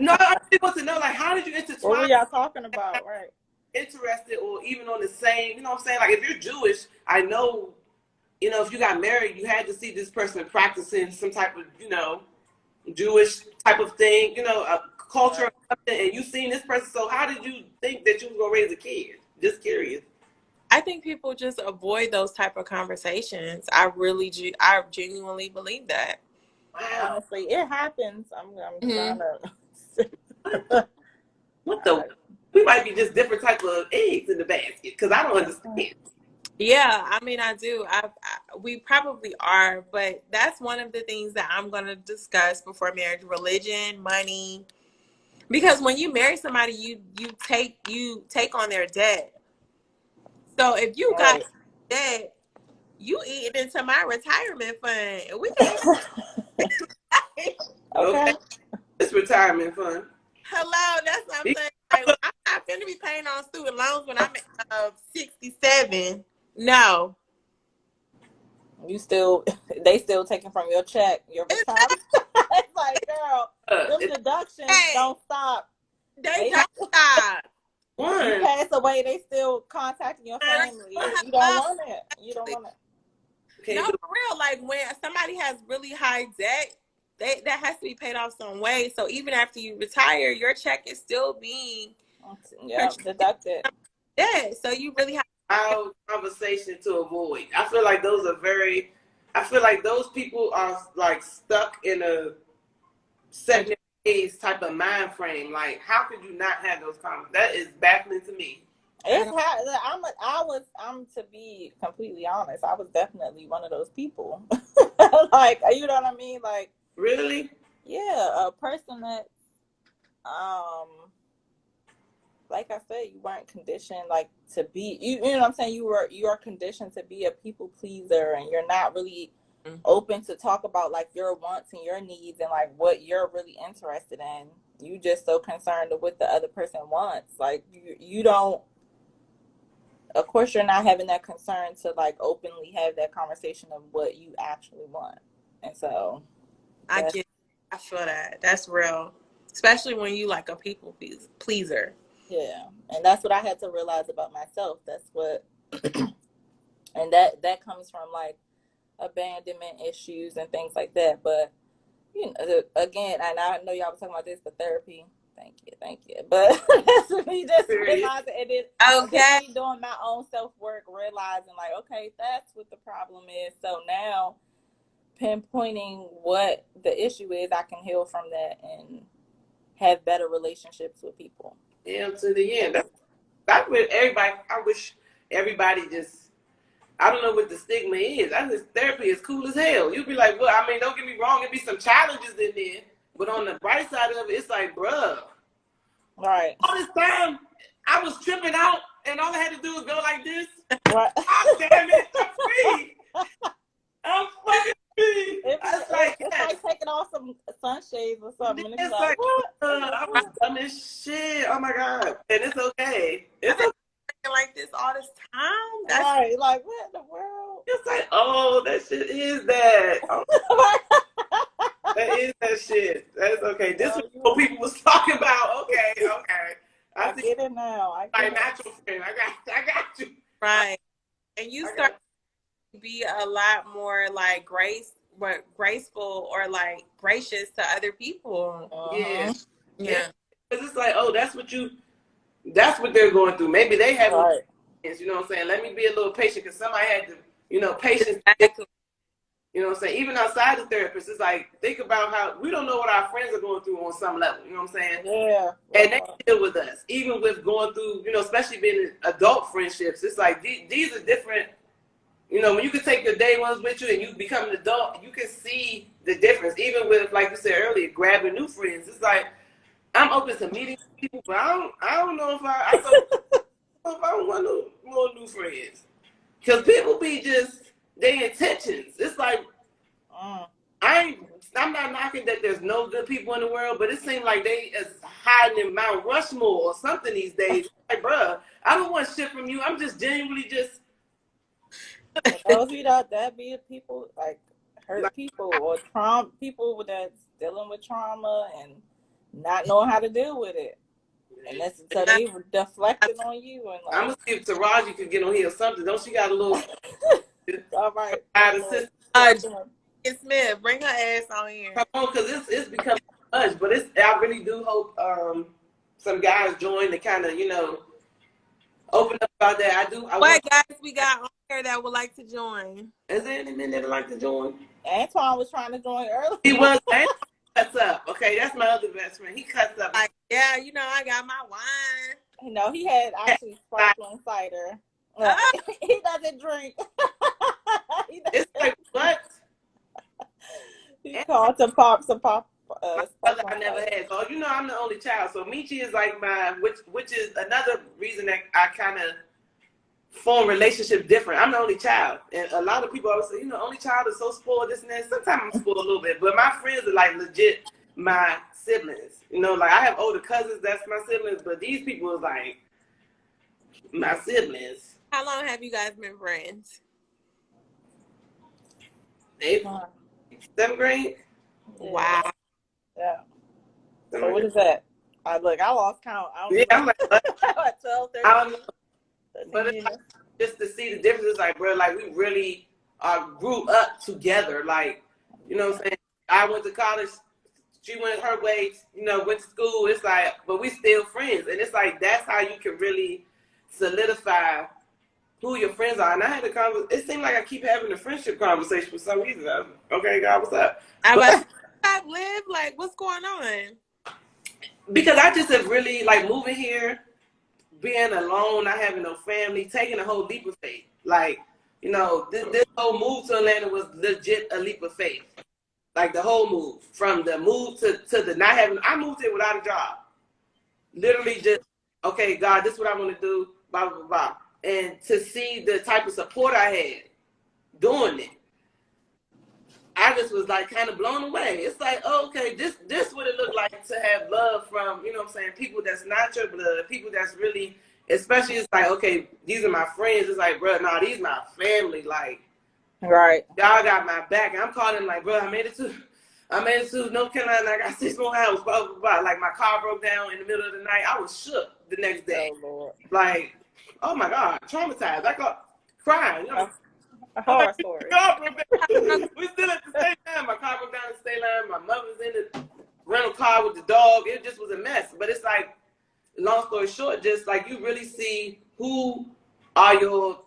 No, I really want to know, like, how did you intertwine? What were y'all talking about? Right. Interested, or even on the same, you know what I'm saying? Like, if you're Jewish, I know you know, if you got married, you had to see this person practicing some type of, you know, Jewish type of thing, you know, a culture or something, and you seen this person. So how did you think that you was gonna raise a kid? Just curious. I think people just avoid those type of conversations. I genuinely believe that. Wow. Honestly, it happens. I'm trying to. What the? We might be just different type of eggs in the basket because I don't understand. Yeah, I mean, I do. We probably are, but that's one of the things that I'm going to discuss before marriage: religion, money. Because when you marry somebody, you take on their debt. So if you got debt, you eat into my retirement fund. We can Okay. It's retirement fund. Hello, that's what I'm saying. Like, I'm not going to be paying on student loans when I'm 67. No. they still taking from your check, your retirement. It's like, girl, them deductions don't stop. They don't stop. You pass away, they still contacting your family. You don't want it. You don't want it. No, for real. Like when somebody has really high debt, that has to be paid off some way. So even after you retire, your check is still being deducted. Yeah. So you really have our conversation to avoid. I feel like those people are like stuck in a second phase type of mind frame. Like, how could you not have those conversations? That is baffling to me. I'm to be completely honest, I was definitely one of those people. Like, you know what I mean? Like, really? Yeah, a person that, like I said, you weren't conditioned like to be. You know what I'm saying? You are conditioned to be a people pleaser, and you're not really open to talk about like your wants and your needs and like what you're really interested in. You just so concerned with what the other person wants. Like you don't. Of course, you're not having that concern to like openly have that conversation of what you actually want, and so I feel that. That's real, especially when you like a people pleaser. Yeah, and that's what I had to realize about myself. That's what, and that comes from like abandonment issues and things like that. But you know, again, and I know y'all was talking about this, but therapy. Thank you. But that's me just realizing it. Okay. Me doing my own self work, realizing like, okay, that's what the problem is. So now, pinpointing what the issue is, I can heal from that and have better relationships with people. Yeah, to the end. That's what everybody. I wish everybody just. I don't know what the stigma is. I think therapy is cool as hell. You'd be like, well, I mean, don't get me wrong. It'd be some challenges in there, but on the bright side of it, it's like, bruh. Right. All this time, I was tripping out, and all I had to do was go like this. Right. Oh, damn it, I'm free. I'm fucking free. It's like taking off some sunshades or something. And it's like what? I was dumb as shit. Oh my god. And it's okay. It's okay. Like this all this time. That's right. Like what in the world? It's like, oh, that shit is that. Oh. That is that shit. That's okay. This is what people was talking about. Okay. I get it now. My natural friend. I got you. Right. And you start to be a lot more like graceful or like gracious to other people. Yeah. Yeah. Because it's like, oh, that's what they're going through. Maybe they have, you know what I'm saying? Let me be a little patient because somebody had to, you know, patience. You know what I'm saying? Even outside the therapist, it's like, think about how we don't know what our friends are going through on some level. You know what I'm saying? Yeah. And they deal with us. Even with going through, you know, especially being in adult friendships, it's like these are different. You know, when you can take your day ones with you and you become an adult, you can see the difference. Even with, like you said earlier, grabbing new friends. It's like, I'm open to meeting people, but I don't know if I want no more new friends. Because people be just, their intentions. It's like, I'm not knocking that there's no good people in the world, but it seems like they is hiding in Mount Rushmore or something these days. Like, bruh, I don't want shit from you. I'm just genuinely just. Those that be people like hurt people or people that's dealing with trauma and not knowing how to deal with it. And that's so they were deflecting on you. And like, I'm gonna see if Taraji could get on here or something. Don't she got a little All right. Sister. Smith, bring her ass on here. Come on, because it's becoming much. But I really do hope some guys join to kind of, open up about that. What guys we got on here that would like to join? Is there any men that would like to join? Antoine was trying to join earlier. He was. Antoine cuts up. Okay, that's my other best friend. He cuts up. Like, yeah, I got my wine. No, he had actually sparkling cider. He doesn't drink. It's like, what? He called to pop some pop. My brother I never had. So I'm the only child. So Michi is like which is another reason that I kind of form relationships different. I'm the only child, and a lot of people always say, only child is so spoiled, this and that. Sometimes I'm spoiled a little bit, but my friends are like legit my siblings. Like I have older cousins that's my siblings, but these people is like my siblings. How long have you guys been friends? 8th, 7th grade. Wow. Yeah. So what is that? I lost count. I'm like, what? 12, 13. I don't know. But it's like, just to see the difference, it's like, bro, like we really grew up together. Like, you know what I'm saying? I went to college. She went her way, went to school. It's like, but we still friends. And it's like, that's how you can really solidify who your friends are. And I had a conversation. It seemed like I keep having a friendship conversation for some reason. Okay, God, what's up? Liv, like, what's going on? Because I just have really, like, moving here, being alone, not having no family, taking a whole leap of faith. Like, this whole move to Atlanta was legit a leap of faith. Like, the whole move. From the move to the not having, I moved here without a job. Literally just, okay, God, this is what I want to do, blah, blah, blah. And to see the type of support I had doing it, I just was like kind of blown away. It's like, oh, okay, this what it looked like to have love from, people that's not your blood, people that's really, especially it's like, okay, these are my friends. It's like, bro, no, these my family. Like, right. Y'all got my back. And I'm calling them like, bro, I made it to North Carolina. I got 6 more hours, blah, blah, blah. Like my car broke down in the middle of the night. I was shook the next day. Oh, Lord. Like, oh my God, traumatized. I got crying. A horror story. We still at the state line. My car broke down at the state line. My mother's in the rental car with the dog. It just was a mess. But it's like, long story short, just like you really see who are your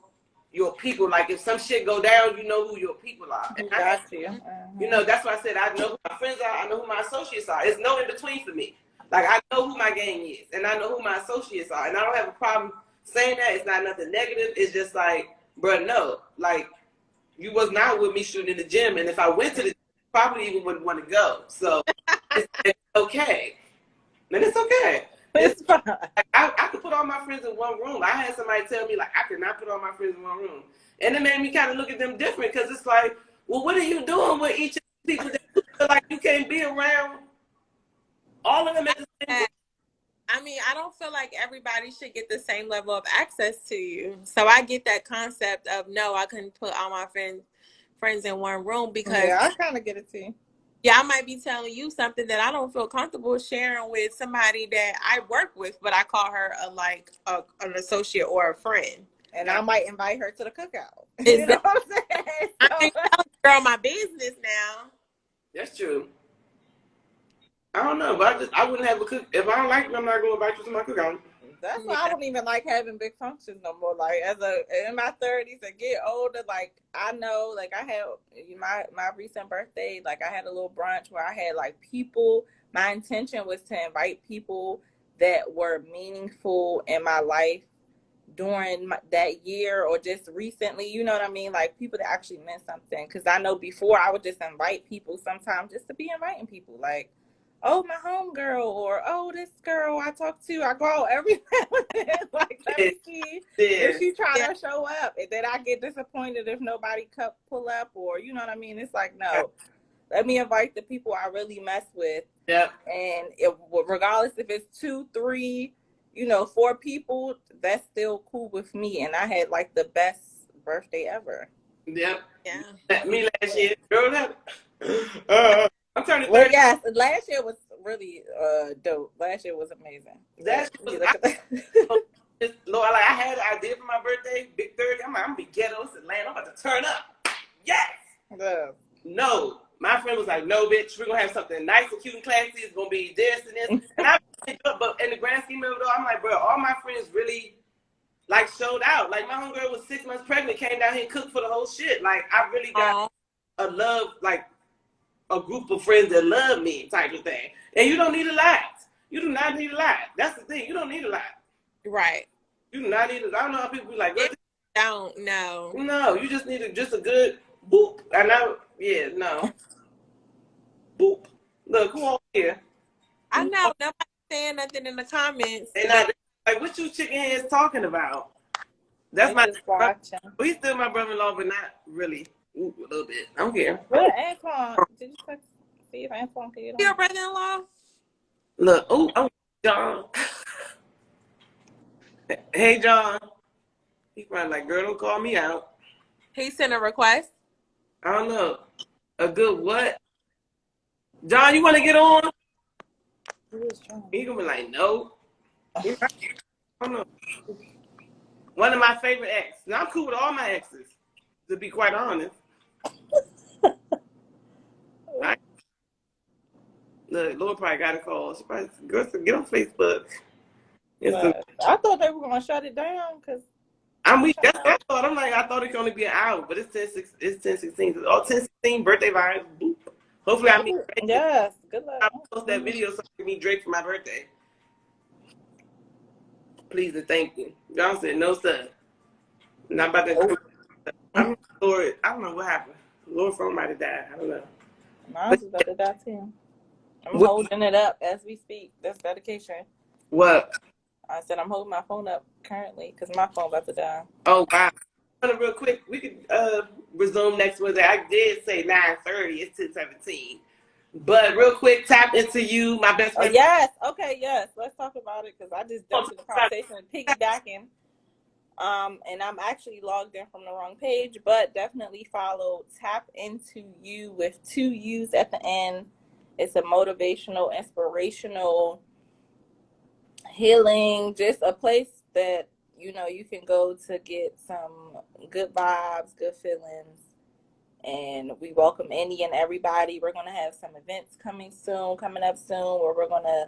people. Like if some shit go down, you know who your people are. And Got you. That's why I said I know who my friends are. I know who my associates are. It's no in between for me. Like I know who my gang is, and I know who my associates are, and I don't have a problem saying that. It's not nothing negative. It's just like, bro, no, like. You was not with me shooting in the gym, and if I went to the gym, I probably even wouldn't want to go. So it's okay. And it's okay. It's fine. Like, I could put all my friends in one room. I had somebody tell me, like, I could not put all my friends in one room. And it made me kind of look at them different because it's like, well, what are you doing with each of the people that you feel like you can't be around all of them at the same time? I mean, I don't feel like everybody should get the same level of access to you. So I get that concept of, no, I couldn't put all my friends in one room because... Yeah, I kind of get it too. Yeah, I might be telling you something that I don't feel comfortable sharing with somebody that I work with, but I call her an associate or a friend. And I might invite her to the cookout. You know what I'm saying? I ain't telling the girl my business now. That's true. I don't know, but I wouldn't have a cook. If I don't like you, I'm not going to invite you to my cookout. That's why I don't even like having big functions no more. Like in my 30s and get older, like I know, like I had my recent birthday, like I had a little brunch where I had like people. My intention was to invite people that were meaningful in my life during that year or just recently, you know what I mean? Like people that actually meant something. Because I know before I would just invite people sometimes just to be inviting people, like. Oh, my homegirl, or oh, this girl I talk to, I go out every like let me see if she trying to show up, and then I get disappointed if nobody pull up, or you know what I mean. It's like no, let me invite the people I really mess with. Yeah, and regardless if it's 2, 3, 4 people, that's still cool with me. And I had like the best birthday ever. Yep. Yeah. Me last year, girl. I'm turning 30. Well, yes, last year was really dope. Last year was amazing. Last year was Just, Lord, like I had an idea for my birthday, big 30. I'm like, I'm gonna be ghetto. It's Atlanta. I'm about to turn up. Yes. Yeah. No. My friend was like, no, bitch, we're gonna have something nice and cute and classy. It's gonna be this and this. And I but in the grand scheme of it all, I'm like, bro, all my friends really like showed out. Like my homegirl was 6 months pregnant, came down here and cooked for the whole shit. Like I really got a love, like a group of friends that love me type of thing. And you don't need a lot. You do not need a lot. That's the thing. You don't need a lot. Right. You do not need a lot. I don't know how people be like, don't know. no, you just need just a good boop. I know. Yeah, no. Boop. Look, who on here? I know. Nobody saying nothing in the comments. They not like, what you chicken heads talking about? That's my brother. He's still my brother-in-law, but not really. Ooh, a little bit. I'm here. What, Antoine? Did you see if Antoine can get on? Your brother-in-law? Look, oh, John. Hey, John. He's probably like, girl, don't call me out. He sent a request? I don't know. A good what? John, you want to get on? He's going to be like, no. I don't know. One of my favorite exes. Now, I'm cool with all my exes, to be quite honest. Right? Look, Lord probably got a call. She probably said, get on Facebook. I thought they were going to shut it down because that's what I thought. I thought it could only be an hour, but it's 10/16. Oh, 10/16 birthday vibes. Boop. Hopefully I meet Drake. Yes, good luck. I'll post that video so I can meet Drake for my birthday. Please and thank you. John said no sir. Not about that. Lord, I don't know what happened. Lord phone might have died. I don't know. Mine's about to die too. I'm holding it up as we speak. That's dedication. What? I said I'm holding my phone up currently because my phone's about to die. Oh wow. Real quick, we could resume next Wednesday. I did say 9:30. It's 10:17. But real quick, tap into you, my best friend. Oh, yes. Okay, yes. Let's talk about it because I just jumped in the conversation and piggybacking. And I'm actually logged in from the wrong page, but definitely follow Tap Into You with 2 U's at the end. It's a motivational, inspirational, healing, just a place that, you know, you can go to get some good vibes, good feelings. And we welcome any and everybody. We're going to have some events coming up soon, where we're going to